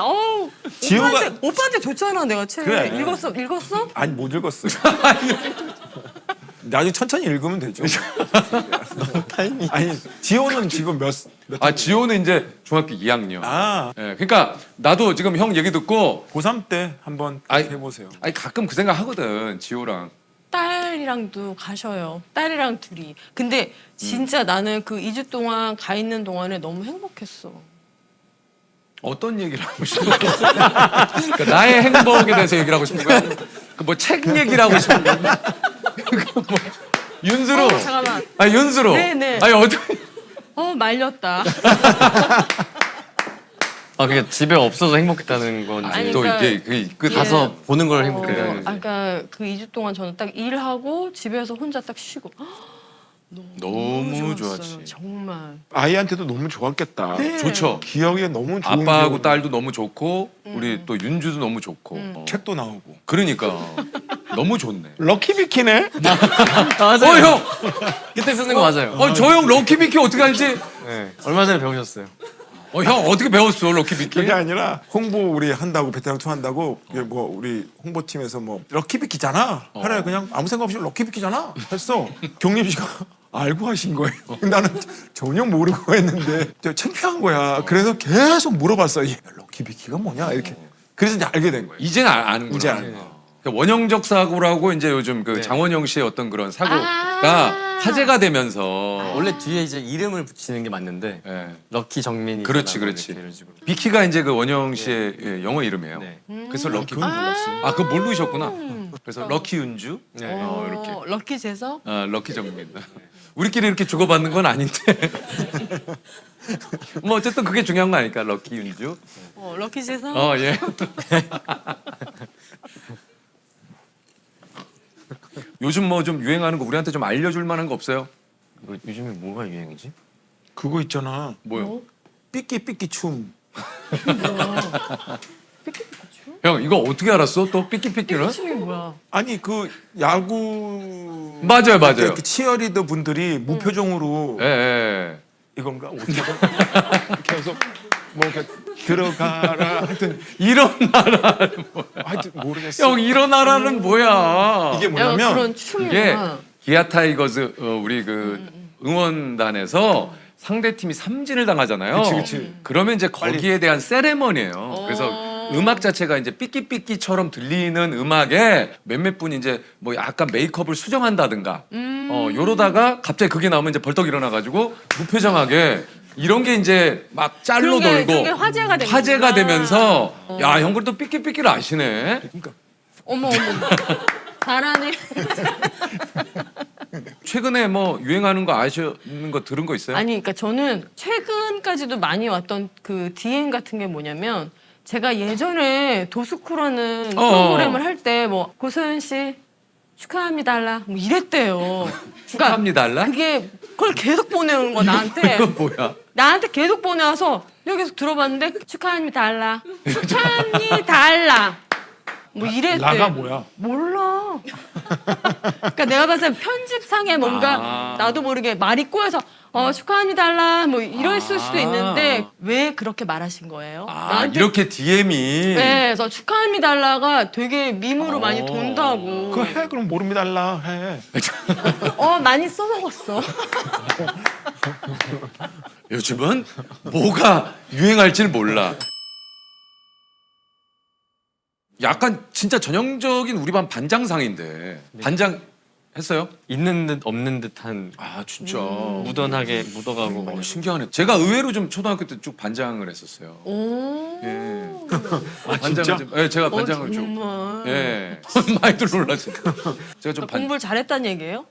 지호가- 오빠한테 줬잖아 내가 책. 그래. 읽었어? 아니 못 읽었어요. 나중에 천천히 읽으면 되죠. 너무 타이밍. 아니 지호는 지금 몇 지호는 이제 중학교 2학년. 아 예, 그러니까 나도 지금 형 얘기 듣고 고3 때 한번 아이, 해보세요. 가끔 그 생각 하거든. 지호랑. 딸이랑도 가셔요. 딸이랑 둘이. 근데 진짜 나는 그 2주 동안 가 있는 동안에 너무 행복했어. 어떤 얘기를 하고 싶은 거야? 그러니까 나의 행복에 대해서 얘기를 하고 싶은 거야? 그 뭐 책 얘기를 하고 싶은 거야? 뭐 윤수로. 잠깐만. 윤수로. 네네. 말렸다. 그게 집에 없어서 행복했다는 건지 아니, 또 그러니까 이게 그 가서 보는 걸 행복했다는 건지. 그러니까 그 2주 동안 저는 딱 일하고 집에서 혼자 딱 쉬고 너무 좋았어요. 좋았지. 정말. 아이한테도 너무 좋았겠다. 좋죠. 기억에 너무 좋은 아빠하고 기억으로. 딸도 너무 좋고 우리 또 윤주도 너무 좋고. 책도 나오고. 그러니까 너무 좋네. 럭키비키네. 맞아요. 형. 그때 쓰는 거 맞아요. 저 형 럭키비키 어떻게 알지? 네. 얼마 전에 배우셨어요. 형 어떻게 배웠어 럭키비키? 그게 아니라 홍보 우리 한다고 베테랑 투 한다고 이게 뭐 우리 홍보팀에서 뭐 럭키비키잖아. 하래 그냥 아무 생각 없이 럭키비키잖아. 했어. 경림 씨가 알고 하신 거예요. 나는 전혀 모르고 했는데 저 창피한 거야. 그래서 계속 물어봤어요. 얘 럭키비키가 뭐냐 이렇게. 그래서 이제 알게 된 거예요. 이제는 아는구나. 이제 아는 거. 그러니까 원형적 사고라고 이제 요즘 그 장원영 씨의 어떤 그런 사고가 화제가 되면서 원래 뒤에 이제 이름을 붙이는 게 맞는데 예. 럭키 정민이. 그렇지. 이런 식으로. 비키가 이제 그 원영 씨의 예, 영어 이름이에요. 네. 그래서 럭키. 그건 몰랐어요. 그거 모르셨구나. 그래서 럭키 윤주, 네. 이렇게. 럭키 재석? 럭키 정민. 우리끼리 이렇게 주고받는 건 아닌데. 뭐 어쨌든 그게 중요한 거 아닐까? 럭키 윤주. 럭키 재석? 예. 요즘 뭐 좀 유행하는 거 우리한테 좀 알려줄 만한 거 없어요? 요즘에 뭐가 유행이지? 그거 있잖아. 뭐요? 삐끼삐끼 춤. 형 이거 어떻게 알았어? 또 삐끼삐끼는? 춤이 뭐야? 아니 그 야구 맞아요. 그 치어리더 분들이 무표정으로 예. 이건가 어떻게 이렇게 해서 뭐 이렇게 들어가라 하여튼 일어나라는 뭐야? 하여튼 모르겠어. 형 일어나라는 뭐야? 이게 야, 뭐냐면 그런 이게 춤이구나. 기아 타이거즈 우리 그 응원단에서 상대 팀이 삼진을 당하잖아요. 그치. 그러면 이제 거기에 대한 세레머니예요. 그래서 음악 자체가 이제 삐끼삐끼처럼 들리는 음악에 몇몇 분이 이제 뭐 약간 메이크업을 수정한다든가 요러다가 갑자기 그게 나오면 이제 벌떡 일어나가지고 무표정하게 이런 게 이제 막 짤로 돌고 그게 화제가 되는구나. 되면서 야 형들 또 삐끼삐끼를 아시네. 어머 잘하네. 최근에 뭐 유행하는 거 아시는 거 들은 거 있어요? 아니, 그러니까 저는 최근까지도 많이 왔던 그 DM 같은 게 뭐냐면 제가 예전에 도스쿠라는 프로그램을 할 때 뭐 고소연 씨 축하합니달라 뭐 이랬대요. 축하합니달라? 그게 그걸 계속 보내는 거 나한테. 이거 뭐야? 나한테 계속 보내와서 내가 계속 들어봤는데 축하합니달라 축하합니달라 뭐 이랬대. 라가 뭐야? 몰라. 그러니까 내가 봤을 때 편집상에 뭔가 아. 나도 모르게 말이 꼬여서 축하합니달라 뭐 이랬을 수도 있는데 왜 그렇게 말하신 거예요? 아 이렇게 DM이 네, 그래서 축하합니달라가 되게 밈으로 많이 돈다고. 그거 해 그럼 모릅니다 달라 해. 많이 써먹었어. 요즘은 뭐가 유행할지를 몰라. 약간 진짜 전형적인 우리 반 반장상인데 반장 했어요? 있는 듯 없는 듯한 아 진짜 무던하게 묻어가고 신기하네. 제가 의외로 좀 초등학교 때 쭉 반장을 했었어요. 오. 예. 아, 진짜? 좀, 예, 제가 반장을 쭉. 정말. 예. 많이들 놀라시네. 제가 좀 공부를 잘했다는 얘기예요?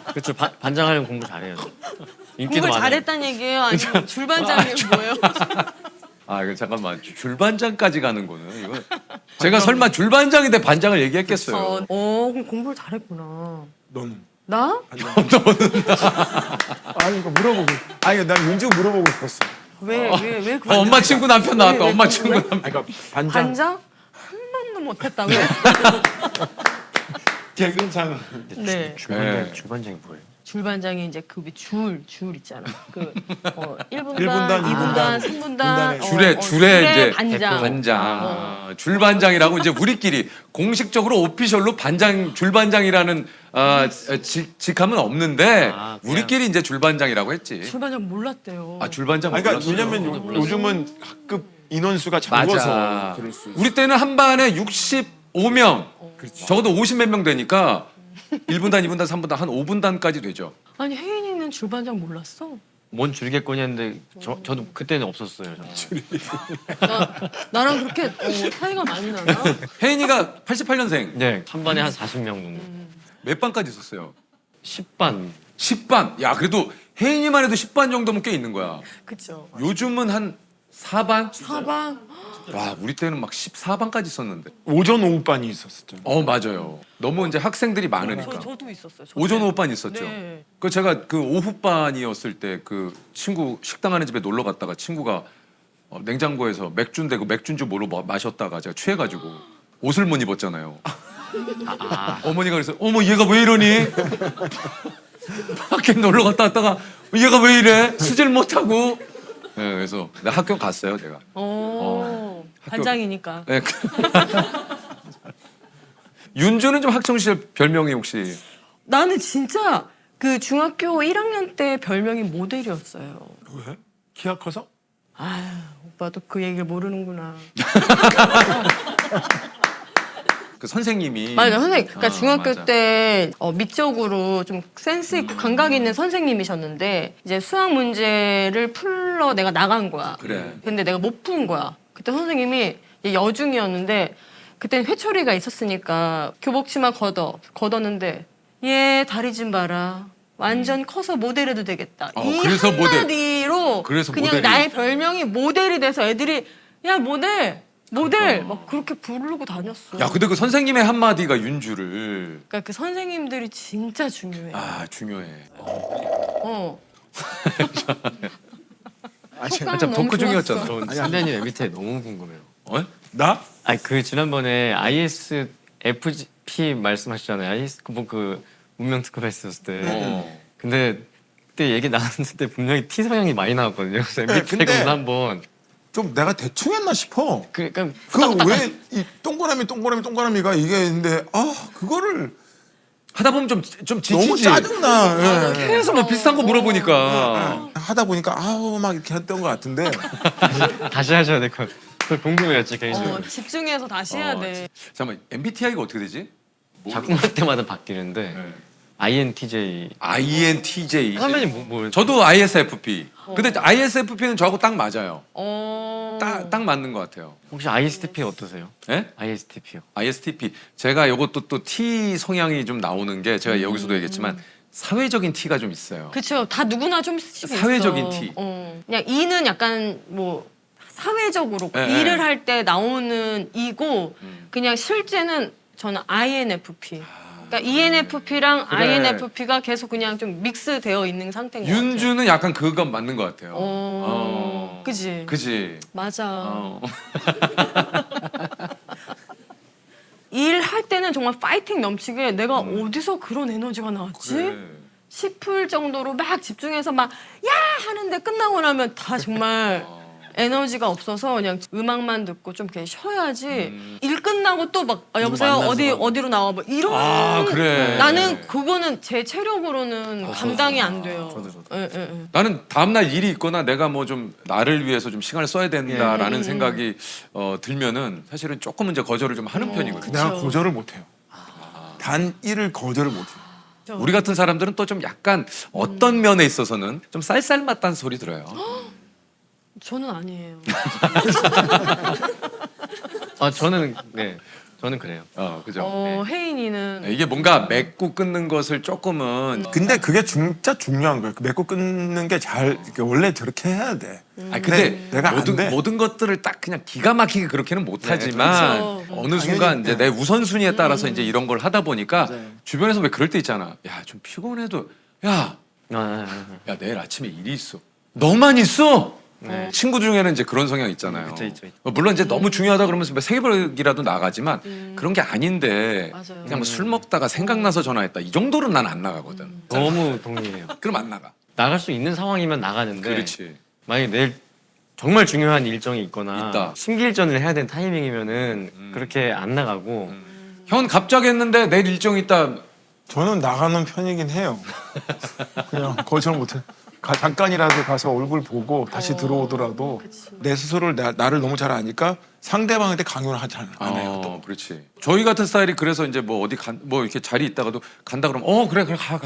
그렇죠. 반장하려면 공부 잘해요. 인기도 공부를 많아요. 잘했다는 얘기예요? 아니면 줄반장이 뭐예요? 아, 이거 잠깐만. 줄반장까지 가는 거는 이거 제가 설마 줄반장인데 반장을 얘기했겠어요. 그럼 공부를 잘했구나. 너는? 나? 아니 이거 물어보고. 아니 난 윤주 물어보고 싶었어. 왜 그런 엄마 친구 남편 나왔다. 엄마 친구 남편. 아니 그러니까 반장. 반장? 한 번도 못했다고요? 개근장. 네. 줄반장이 뭐예요? 줄반장이 이제 그 줄 있잖아. 그 1분단, 1분단, 2분단, 3분단. 줄에 이제 반장. 반장. 줄반장이라고 이제 우리끼리 공식적으로 오피셜로 줄반장이라는 직함은 없는데 그냥. 우리끼리 이제 줄반장이라고 했지. 줄반장 몰랐대요. 아, 줄반장 아니, 그러니까 몰랐어요. 왜냐면 요즘은 학급 인원수가 맞아. 적어서 그럴 수 있어. 우리 때는 한 반에 65명, 적어도 50 몇 명 되니까 1분단, 2분단, 3분단, 한 5분단까지 되죠. 아니 혜인이는 줄반장 몰랐어? 뭔 줄겠거니 했는데 저도 그때는 없었어요. 저는. 나랑 그렇게 차이가 많이 나나? 혜인이가 88년생. 네, 한 반에 한 40명 정도. 몇 반까지 있었어요? 10반. 10반. 야, 그래도 혜인이만 해도 10반 정도면 꽤 있는 거야. 그쵸. 요즘은 한 4반? 사방. 와, 우리 때는 막 14반까지 있었는데. 오전 오후반이 있었죠. 맞아요. 너무 이제 학생들이 많으니까. 저도 있었어요. 오전 오후반 있었죠. 네. 그 제가 그 오후반이었을 때 그 친구 식당 하는 집에 놀러 갔다가 친구가 냉장고에서 맥주인데 그 맥주인지 모르고 마셨다가 제가 취해가지고 옷을 못 입었잖아요. 어머니가 그래서 어머 얘가 왜 이러니? 밖에 놀러 갔다 왔다가 얘가 왜 이래? 수질 못하고. 네, 그래서 내가 학교 갔어요 제가. 학교- 반장이니까. 네. 윤주는 좀 학창 시절 별명이 혹시? 나는 진짜 그 중학교 1학년 때 별명이 모델이었어요. 왜? 키가 커서? 아유, 오빠도 그 얘기를 모르는구나. 그 선생님이 맞아, 선생님. 그러니까 중학교 맞아. 때 미적으로 좀 센스 있고 감각 있는 선생님이셨는데 이제 수학 문제를 풀러 내가 나간 거야. 그래. 근데 내가 못 푼 거야. 그때 선생님이 여중이었는데 그때는 회초리가 있었으니까 교복 치마 걷었는데 얘 다리 좀 봐라. 완전 커서 모델해도 되겠다. 이 그래서 모델. 한마디로 그래서 그냥 모델이. 나의 별명이 모델이 돼서 애들이 야 모델 막 그렇게 부르고 다녔어. 야, 근데 그 선생님의 한마디가 윤주를 그러니까 그 선생님들이 진짜 중요해. 중요해. 어. 진짜 너무 토크 좋았어. 중이었잖아. 전 선배님 MBTI 너무 궁금해요. 나? 아니 그 지난번에 ISFP 말씀하셨잖아요. 그 운명 특급 했었을 때. 근데 그때 얘기 나왔을 때 분명히 T 성향이 많이 나왔거든요. 그래서 MBTI 근데- 검사 한번. 좀 내가 대충 했나 싶어. 그러니까 그 왜 이 동그라미가 이게 근데 그거를 하다 보면 좀 지치지. 너무 짜증나. 예. 계속 뭐 비슷한 거 물어보니까. 하다 보니까 막 이렇게 했던 것 같은데 다시 하셔야 될 것 같아요. 궁금해했지 개인적으로. 집중해서 다시 해야 돼. 잠깐만 MBTI가 어떻게 되지? 작품할 때마다 바뀌는데 INTJ. INTJ. 선배님 뭐 저도 ISFP. 근데 ISFP는 저하고 딱 맞아요. 어. 딱 맞는 것 같아요. 혹시 ISTP 어떠세요? 예? ISTP요. ISTP. 제가 이것도 또 T 성향이 좀 나오는 게 제가 여기서도 얘기했지만 사회적인 T가 좀 있어요. 그쵸. 다 누구나 좀씩 있어. 사회적인 T. 그냥 E는 약간 뭐 사회적으로 네, 일을 네. 할 때 나오는 E고 그냥 실제는 저는 INFP. 그러니까 ENFP랑 그래. INFP가 계속 그냥 좀 믹스되어 있는 상태인 것 같아요. 윤주는 약간 그건 맞는 것 같아요. 그지. 그지. 맞아. 어. 일할 때는 정말 파이팅 넘치게 내가 어디서 그런 에너지가 나왔지? 그래. 싶을 정도로 막 집중해서 막 야 하는데 끝나고 나면 다 정말 에너지가 없어서 그냥 음악만 듣고 좀 이렇게 쉬어야지. 일 끝나고 또 막 여보세요 어디로 나와 뭐 이런. 아, 그래. 나는 그거는 제 체력으로는 감당이 안 돼요. 예, 예, 예. 나는 다음날 일이 있거나 내가 뭐 좀 나를 위해서 좀 시간을 써야 된다라는 생각이 들면은 사실은 조금은 이제 거절을 좀 하는 편이거든요. 내가 거절을 못해요. 단 일을 거절을 못해요. 우리 같은 사람들은 또 좀 약간 어떤 면에 있어서는 좀 쌀쌀맞다는 소리 들어요. 저는 아니에요. 저는 저는 그래요. 그죠. 혜인이는 이게 뭔가 맺고 끊는 것을 조금은 근데 그게 진짜 중요한 거예요. 그 맺고 끊는 게 잘 원래 저렇게 해야 돼. 아니 근데 내가 안 돼. 모든 것들을 딱 그냥 기가 막히게 그렇게는 못하지만 그렇죠. 어느 순간 이제 내 우선순위에 따라서 이제 이런 걸 하다 보니까 맞아요. 주변에서 왜 그럴 때 있잖아. 야 좀 피곤해도 야 아, 내일 아침에 일이 있어. 너만 있어. 네. 친구 중에는 이제 그런 성향 있잖아요. 있죠. 물론 이제 너무 중요하다 그러면서 뭐 새벽이라도 나가지만 그런 게 아닌데 맞아요. 그냥 뭐 술 먹다가 생각나서 전화했다 이 정도는 난 안 나가거든. 너무 동의해요. 그럼 안 나가. 나갈 수 있는 상황이면 나가는데 그렇지. 만약에 내일 정말 중요한 일정이 있거나 있다. 심기일전을 해야 되는 타이밍이면은 그렇게 안 나가고 형 갑자기 했는데 내일 일정 있다. 저는 나가는 편이긴 해요. 그냥 거절 못해. 잠깐이라도 가서 얼굴 보고 다시 들어오더라도 내 스스로를 나를 너무 잘 아니까 상대방한테 강요를 하지 안 해요. 또. 그렇지. 저희 같은 스타일이 그래서 이제 뭐 어디 뭐 이렇게 자리 있다가도 간다 그러면 그래 가.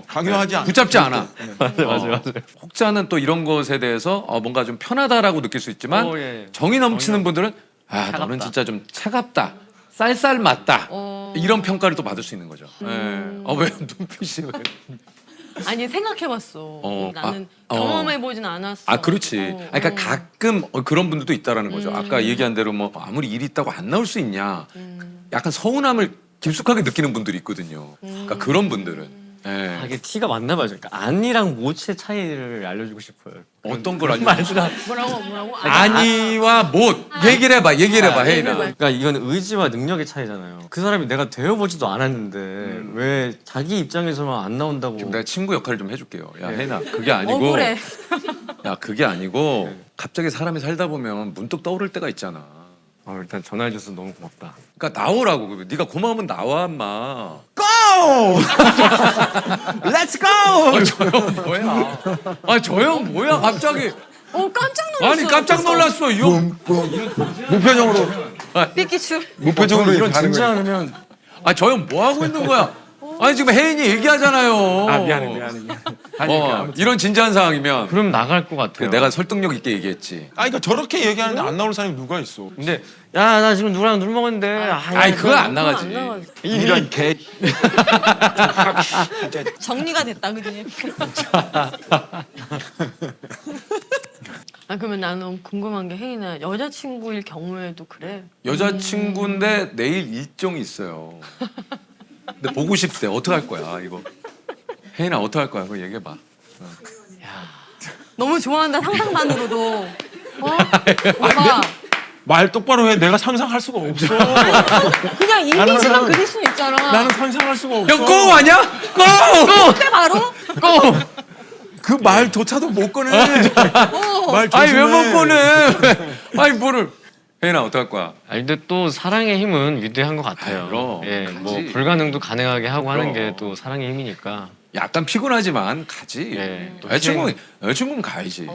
강요하지 않아. 붙잡지 않아. 맞아요. 혹자는 또 이런 것에 대해서 뭔가 좀 편하다라고 느낄 수 있지만 예. 정이 넘치는 분들은 차갑다. 너는 진짜 좀 차갑다. 쌀쌀 맞다. 이런 평가를 또 받을 수 있는 거죠. 왜 눈빛이 왜? 아니 생각해봤어. 나는 아, 경험해보진 않았어. 그렇지. 그러니까 가끔 그런 분들도 있다라는 거죠. 아까 얘기한 대로 뭐 아무리 일이 있다고 안 나올 수 있냐. 약간 서운함을 깊숙하게 느끼는 분들이 있거든요. 그러니까 그런 분들은. 예. 이게 티가 맞나 봐요. 그러니까 안이랑 못의 차이를 알려주고 싶어요. 어떤 걸 알려? 뭐라고? 아니와 못. 얘기를 해봐, 혜인아. 그러니까 이건 의지와 능력의 차이잖아요. 그 사람이 내가 되어보지도 않았는데 왜 자기 입장에서만 안 나온다고. 지금 내가 친구 역할을 좀 해줄게요. 야, 혜인아, 그게 아니고. 억울해. 야, 그게 아니고. 갑자기 사람이 살다 보면 문득 떠오를 때가 있잖아. 일단 전화해줘서 너무 고맙다. 그러니까 나오라고. 네가 고마우면 나와, 인마. Let's go! 저 형 뭐야? 저 형 뭐야? 갑자기. 깜짝 놀랐어. 아니 깜짝 놀랐어. 이 형. 무표정으로 삐끼추. 무표정으로 이런 가는 진지 거예요. 않으면 저 형 뭐 하고 있는 거야? 아니 지금 혜인이 얘기하잖아요. 미안해. 이런 진지한 상황이면 그럼 나갈 것 같아요. 내가 설득력 있게 얘기했지. 그러니까 저렇게 얘기하는데 안 나올 사람이 누가 있어? 근데 야 나 지금 누구랑 술 먹었는데. 아니 그건 안 나가지. 안 나가지. 이런 개. 정리가 됐다 그지? 그러면 나는 궁금한 게 혜인아 여자친구일 경우에도 그래? 여자친구인데 내일 일정이 있어요. 근데 보고 싶대. 어떡 할 거야 이거? 혜인아 어떡 할 거야? 그거 얘기해봐. 너무 좋아한다 상상만으로도. 오빠 말 똑바로 해. 내가 상상할 수가 없어. 그냥 이미지만 그릴 수 있잖아. 나는 상상할 수가 없어. 형 꼬 아니야? 꼬! 그때 바로? 그 말조차도 못 꺼내. 말 아니 왜 조심해. 못 꺼내? 아니 뭐를? 혜인아 어떡 할 거야? 근데 또 사랑의 힘은 위대한 것 같아요. 그럼. 예, 뭐 가지. 불가능도 가능하게 하고 하는 그럼. 게 또 사랑의 힘이니까. 약간 피곤하지만 가지. 예. 또 여자친구는 가야지.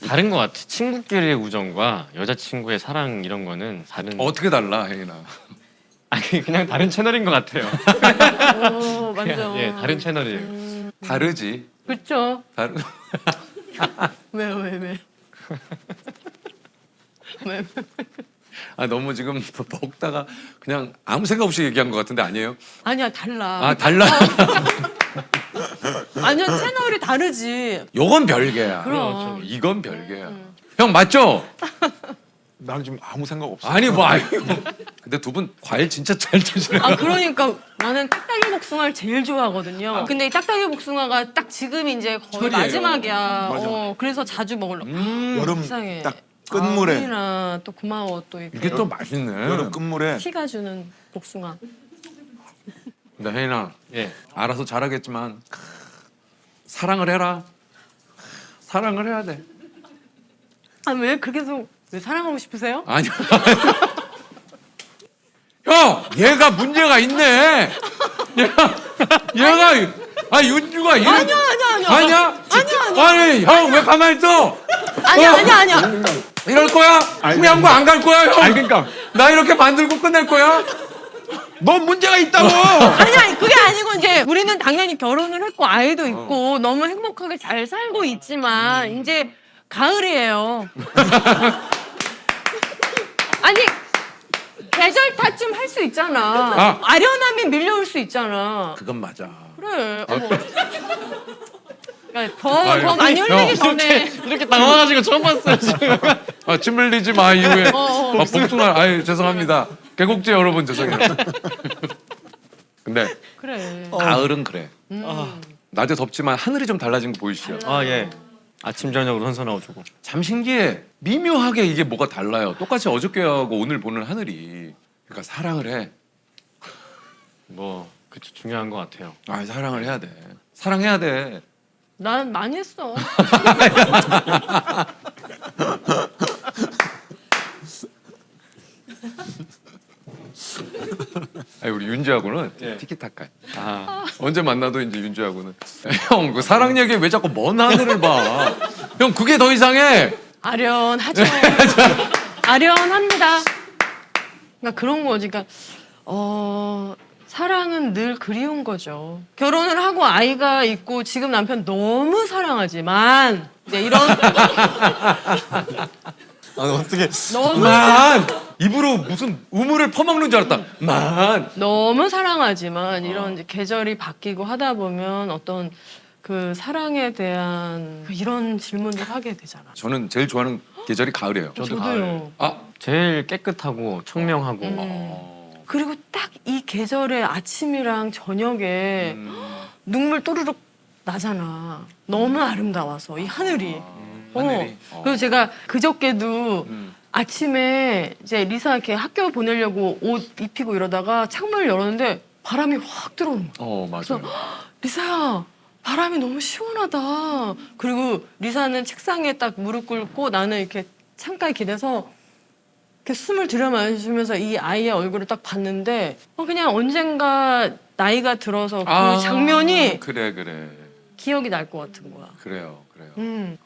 다른 것 같아. 친구끼리의 우정과 여자친구의 사랑 이런 거는 다른. 어떻게 달라, 혜인아? 아니 그냥 다른 채널인 것 같아요. 오, 맞아. 예, 다른 채널이에요. 다르지. 그렇죠. 다른. 왜? 왜? 아 너무 지금 먹다가 그냥 아무 생각 없이 얘기한 것 같은데 아니에요? 아니야, 달라. 아 달라. 완전 채널이 다르지. 요건 별개야. 그럼. 이건 별개야. 형 맞죠? 나는 지금 아무 생각 없어. 아니 뭐 아니. 근데 두 분 과일 진짜 잘 드시네. 아, 그러니까 나는 딱딱이 복숭아를 제일 좋아하거든요. 근데 이 딱딱이 복숭아가 딱 지금 이제 거의 철이에요. 마지막이야. 맞아. 그래서 자주 먹으려고. 여름 이상해. 딱 끝물에 아, 또 고마워 또 이렇게. 이게 또 맛있네. 여름 끝물에 피가 주는 복숭아. 근데 혜인아 예. 알아서 잘하겠지만 사랑을 해라. 사랑을 해야 돼. 아, 왜 그렇게 해서 왜 사랑하고 싶으세요? 아니야. 형, 얘가 문제가 있네. 얘가 윤주가 이런. 아니야. 아니, 형 왜 가만히 있어? 아니야. 이럴 거야? 후회한 거 안 갈 거야, 형? 아니 그러니까 나 이렇게 만들고 끝낼 거야? 넌 문제가 있다고. 아니 그게 아니고 이제 우리는 당연히 결혼을 했고 아이도 있고 너무 행복하게 잘 살고 있지만 이제 가을이에요. 아니 계절 탓 좀 할 수 있잖아. 아. 아련함이 밀려올 수 있잖아. 그건 맞아. 그래. 어머. 그러니까 더 많이 형, 흘리기 전에. 이렇게 당황하시고 처음 봤어요 지금. 아, 침 흘리지 마, 이후에. 어. 아, 복숭아, 아유, 죄송합니다. 개국제 여러분, 죄송해요. 근데 그래. 가을은 그래. 낮에 덥지만 하늘이 좀 달라진 거 보이시죠? 아 예. 아침 저녁으로 선선하고. 참 신기해. 미묘하게 이게 뭐가 달라요. 똑같이 어저께하고 오늘 보는 하늘이. 그러니까 사랑을 해. 뭐 그쵸 중요한 것 같아요. 아, 사랑을 해야 돼. 사랑해야 돼. 난 많이 했어. 아니, 우리 윤지하고는 예. 티키타카. 아 언제 만나도 이제 윤지하고는. 형, 그 사랑 얘기에 왜 자꾸 먼 하늘을 봐? 형, 그게 더 이상해. 아련하죠. 아련합니다. 그러니까 그런 거지. 그러니까 사랑은 늘 그리운 거죠. 결혼을 하고 아이가 있고 지금 남편 너무 사랑하지만 이제 이런 어떻게 너무 만 입으로 무슨 우물을 퍼먹는 줄 알았다. 만. 너무 사랑하지만 이런 이제 계절이 바뀌고 하다 보면 어떤 그 사랑에 대한 이런 질문들 하게 되잖아. 저는 제일 좋아하는 계절이 가을이에요. 저도요. 아, 제일 깨끗하고 청명하고. 그리고 딱 이 계절의 아침이랑 저녁에 눈물 또르륵 나잖아. 너무 아름다워서 이 하늘이. 하늘이. 그리고 제가 그저께도 아침에 이제 리사 이렇게 학교 보내려고 옷 입히고 이러다가 창문을 열었는데 바람이 확 들어오는 거야. 맞아요. 리사야, 바람이 너무 시원하다. 그리고 리사는 책상에 딱 무릎 꿇고 나는 이렇게 창가에 기대서 이렇게 숨을 들여마시면서 이 아이의 얼굴을 딱 봤는데 그냥 언젠가 나이가 들어서 그 장면이 그래. 기억이 날 것 같은 거야. 그래요.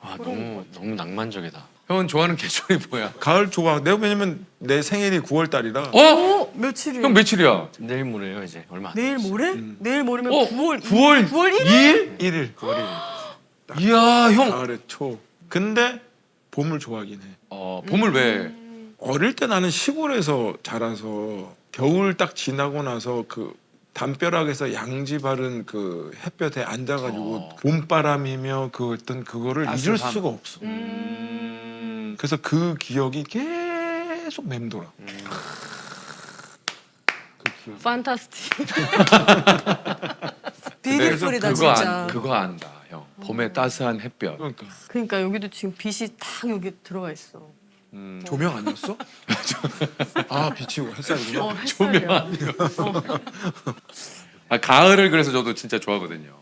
와 너무 너무 낭만적이다. 형은 좋아하는 계절이 뭐야? 가을 좋아. 내가 왜냐면 내 생일이 9월 달이라. 며칠이야? 형 며칠이야? 내일 모레요 이제 얼마 안 내일 모레? 내일 모레면 9월 9월 1일? 1일. 9월이. 이야, 형. 가을의 초. 근데 봄을 좋아하긴 해. 봄을 왜? 어릴 때 나는 시골에서 자라서 겨울 딱 지나고 나서 그 담벼락에서 양지 바른 그 햇볕에 앉아가지고 봄바람이며 그 어떤 그거를 잊을 따스함. 수가 없어. 그래서 그 기억이 계속 맴돌아. 판타스틱. 근데 비디풀이다 그거 진짜. 그거 안다, 형. 봄의 따스한 햇볕. 그러니까 그러니까 여기도 지금 빛이 딱 여기 들어가 있어. 조명 아니었어? 아 비치고 햇살이구나. 햇살이야. 가을을 그래서 저도 진짜 좋아하거든요.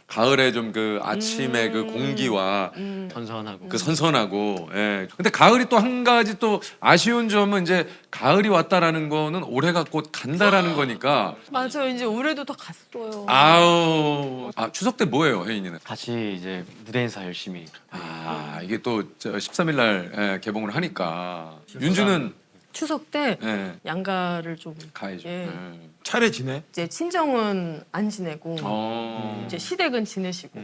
가을에 좀 그 아침에 그 공기와 선선하고. 그 선선하고. 예. 근데 가을이 또 한 가지 또 아쉬운 점은 이제 가을이 왔다라는 거는 올해가 곧 간다라는 거니까. 맞아요. 이제 올해도 다 갔어요. 아우. 아 추석 때 뭐예요, 혜인이는? 같이 이제 무대 인사 열심히. 아 이게 또 13일 날 예, 개봉을 하니까. 윤주는 추석 때 예, 양가를 좀 가야죠. 예. 예. 차례 지내? 이제 친정은 안 지내고 어. 이제 시댁은 지내시고.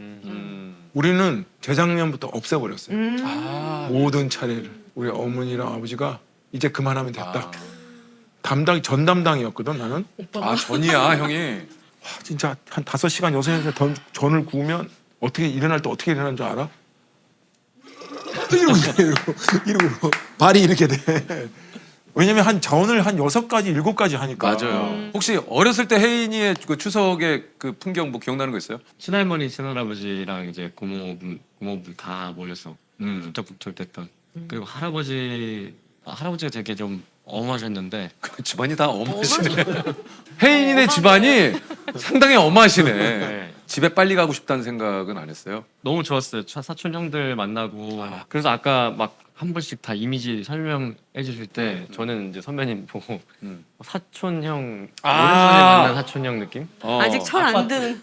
우리는 재작년부터 없애버렸어요. 아. 모든 차례를 우리 어머니랑 아버지가 이제 그만하면 됐다. 아. 담당 전 담당이었거든 나는. 오빠가 아 전이야 형이. 와, 진짜 한 5시간 6시간 전을 구우면 어떻게 일어날 때 어떻게 일어나는 줄 알아? 이러고 발이 이렇게 돼. 왜냐면 한 전을 한 6가지 7가지 하니까. 맞아요. 혹시 어렸을 때 혜인이의 그 추석의 그 풍경 뭐 기억나는 거 있어요? 친할머니, 친할아버지랑 이제 고모분 다 모여서 북적북적 됐던. 그리고 할아버지가 되게 좀 엄하셨는데 그 집안이 다 엄하시네. 혜인이네 집안이 상당히 엄하시네. 네. 집에 빨리 가고 싶다는 생각은 안 했어요? 너무 좋았어요. 사촌 형들 만나고. 그래서 아까 막 한 번씩 다 이미지 설명해 주실 때 저는 이제 선배님 보고 사촌 형 오랜만에 만난 사촌 형 느낌? 아직 철 안 든.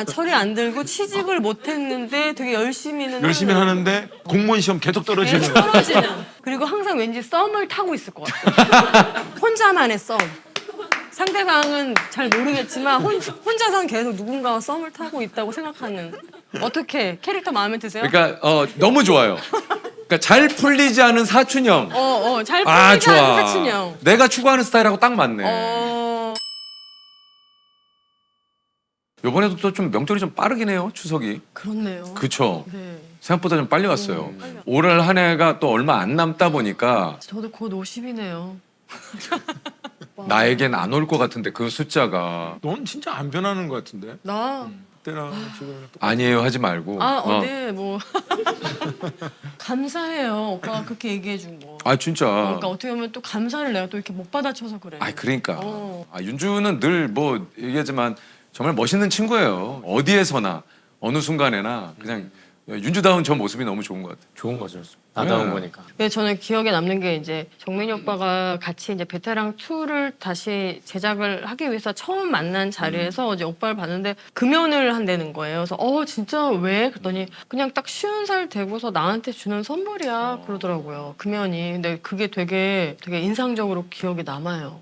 철이 안 들고 취직을 못 했는데 되게 열심히는 열심히 하는데 공무원 시험 계속 떨어지는. 계속 떨어지는. 그리고 항상 왠지 썸을 타고 있을 것 같아. 혼자만의 썸. 상대방은 잘 모르겠지만 혼자서는 계속 누군가와 썸을 타고 있다고 생각하는. 어떻게 캐릭터 마음에 드세요? 그러니까 너무 좋아요. 그러니까 잘 풀리지 않은 사촌형. 잘 아 풀리지 않은 좋아. 사춘형. 내가 추구하는 스타일하고 딱 맞네. 이번에도 또 좀 명절이 좀 빠르긴 해요. 추석이. 그렇네요. 그쵸. 네. 생각보다 좀 빨리 왔어요. 올 한 해가 또 얼마 안 남다 보니까 저도 곧 50이네요. 나에겐 안 올 것 같은데 그 숫자가 넌 진짜 안 변하는 것 같은데. 나? 그때랑 지금 아니에요 하지 말고. 네, 뭐. 감사해요. 오빠가 그렇게 얘기해 준 거. 아 진짜. 그러니까 어떻게 보면 또 감사를 내가 또 이렇게 못 받아쳐서 그래. 아 그러니까. 어. 아, 윤주는 늘 뭐 얘기하지만 정말 멋있는 친구예요. 어디에서나 어느 순간에나 그냥 윤주다운 저 모습이 너무 좋은 것 같아요. 좋은 거죠. 나다운 네. 거니까. 근데 저는 기억에 남는 게 이제 정민이 오빠가 같이 이제 베테랑 2를 다시 제작을 하기 위해서 처음 만난 자리에서 이제 오빠를 봤는데 금연을 한다는 거예요. 그래서 진짜 왜? 그랬더니 그냥 딱 50살 되고서 나한테 주는 선물이야 그러더라고요. 금연이. 근데 그게 되게 인상적으로 기억에 남아요.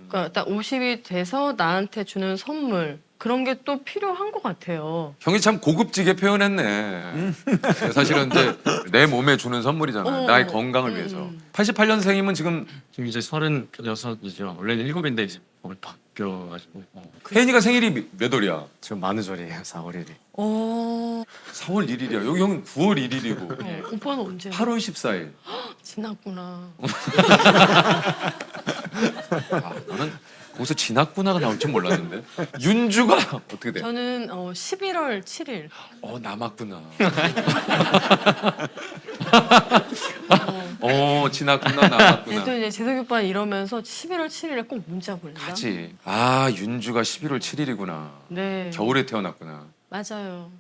그러니까 딱 50이 돼서 나한테 주는 선물 그런 게 또 필요한 것 같아요. 형이 참 고급지게 표현했네. 사실은 이제 내 몸에 주는 선물이잖아요. 나의 건강을 위해서. 88년생이면 지금 지금 이제 36이죠. 원래는 7인데 이제 오늘 바뀌어가지고 혜인이가 생일이 몇 월이야? 지금 만우절이에요. 4월 1일. 4월 1일이야. 여기 형은 9월 1일이고 오빠는 언제? 8월 14일. 지났구나. 나는 거기서 지났구나가 나올 줄 몰랐는데. 윤주가 어떻게 돼? 저는 11월 7일. 남았구나. 지났구나, 네, 남았구나. 또 이제 재석이 오빠 이러면서 11월 7일에 꼭 문자 보낸다. 하지. 윤주가 11월 7일이구나. 네. 겨울에 태어났구나. 맞아요.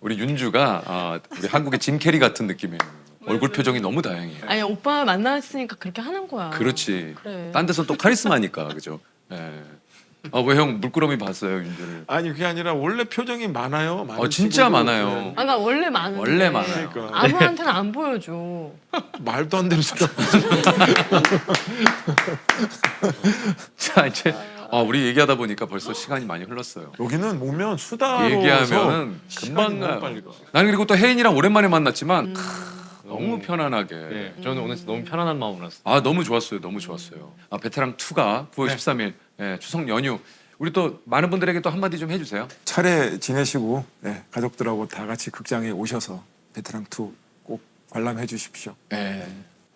우리 윤주가 우리 한국의 짐 캐리 같은 느낌이에요. 얼굴 표정이 너무 다양해. 아니 오빠 만났으니까 그렇게 하는 거야. 그렇지. 그래. 딴 데서는 또 카리스마니까, 그죠? 예. 왜 형 물끄러미 봤어요, 윤주를? 아니 그게 아니라 원래 표정이 많아요. 많은 진짜 친구들. 많아요. 그러니까 원래 많은데. 원래 많아요. 그러니까. 아무한테는 안 보여줘. 말도 안 되는 소리. 자, 이제 우리 얘기하다 보니까 벌써 시간이 많이 흘렀어요. 여기는 오면 수다로 얘기하면은 금방 가요. 빨리 가. 나는 그리고 또 혜인이랑 오랜만에 만났지만 너무 편안하게. 네, 저는 오늘 너무 편안한 마음으로 왔어요. 너무 좋았어요. 너무 좋았어요. 베테랑 2가 9월 13일 추석 연휴. 우리 또 많은 분들에게 또 한마디 좀 해주세요. 차례 지내시고 가족들하고 다 같이 극장에 오셔서 베테랑 2 꼭 관람해 주십시오. 네.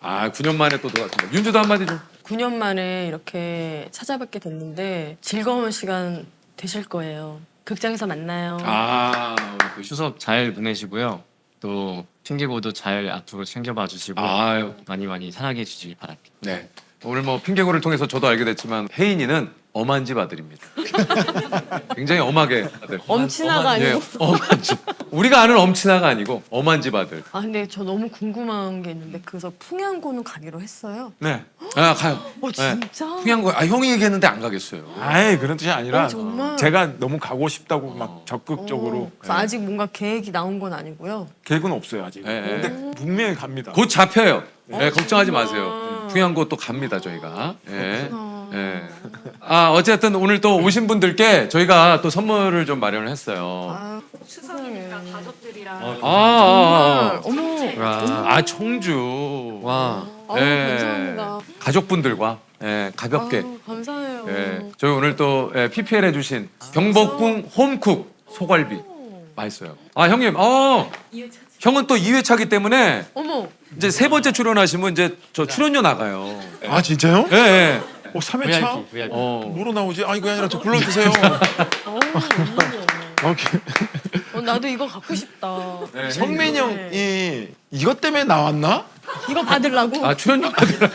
9년 만에 또 돌아왔습니다. 윤주도 한마디 좀. 9년 만에 이렇게 찾아뵙게 됐는데 즐거운 시간 되실 거예요. 극장에서 만나요. 우리 또 추석 잘 보내시고요. 또 챙기고도 잘 앞으로 챙겨봐 주시고 아유. 많이 사랑해 주시길 바랍니다. 네. 오늘 뭐 핑계고를 통해서 저도 알게 됐지만 혜인이는 엄한 집 아들입니다. 굉장히 엄하게 아들. 엄친아가 예, 아니고. 엄한 집. 우리가 아는 엄친아가 아니고 엄한 집 아들. 아 근데 저 너무 궁금한 게 있는데 그래서 풍양고는 가기로 했어요. 네. 아 가요. 진짜? 풍양고. 아 형이 얘기했는데 안 가겠어요. 아예 그런 뜻이 아니라 정말? 제가 너무 가고 싶다고 막 적극적으로 그래서 아직 뭔가 계획이 나온 건 아니고요. 계획은 없어요 아직. 예, 예. 근데 분명히 갑니다. 곧 잡혀요. 네, 걱정하지 마세요. 풍양고 또 갑니다 저희가. 예. 예. 아 어쨌든 오늘 또 오신 분들께 저희가 또 선물을 좀 마련을 했어요. 추석이니까 가족들이랑 어머. 아 청주. 와. 감사합니다. 가족분들과 예, 가볍게. 감사해요. 예, 저희 오늘 또 PPL 해주신 경복궁 홈쿡 소갈비 맛있어요. 아 형님, 형은 또 2회차기 때문에 어머. 이제 세 번째 출연하시면 이제 저 출연료 나가요. 아 진짜요? 예, 예. 3회차? VIP, VIP. 뭐로 나오지? 아 이거 아니라 저 불러주세요. 오케이. 나도 이거 갖고 싶다. 성민이 형이 이것 때문에 나왔나? 이거 받으려고? 아 출연료 받으라.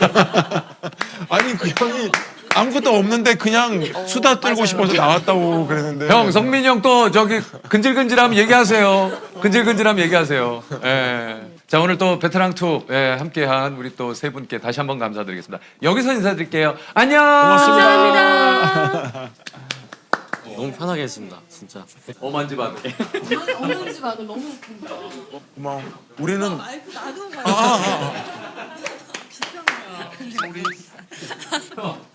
아니 그 형이 아무것도 없는데 그냥 수다 떨고 싶어서 나왔다고 그랬는데. 형 성민이 형 또 저기 근질근질하면 얘기하세요. 근질근질하면 얘기하세요. 예. 자 오늘 또 베테랑 투 함께한 우리 또 세 분께 다시 한번 감사드리겠습니다. 여기서 인사드릴게요. 안녕. 감사합니다. 너무 편하게 했습니다. 진짜. 엄한 집 아들. 어머니 봐도 너무 웃긴다. 고마워. 우리는 마이크 나도 형.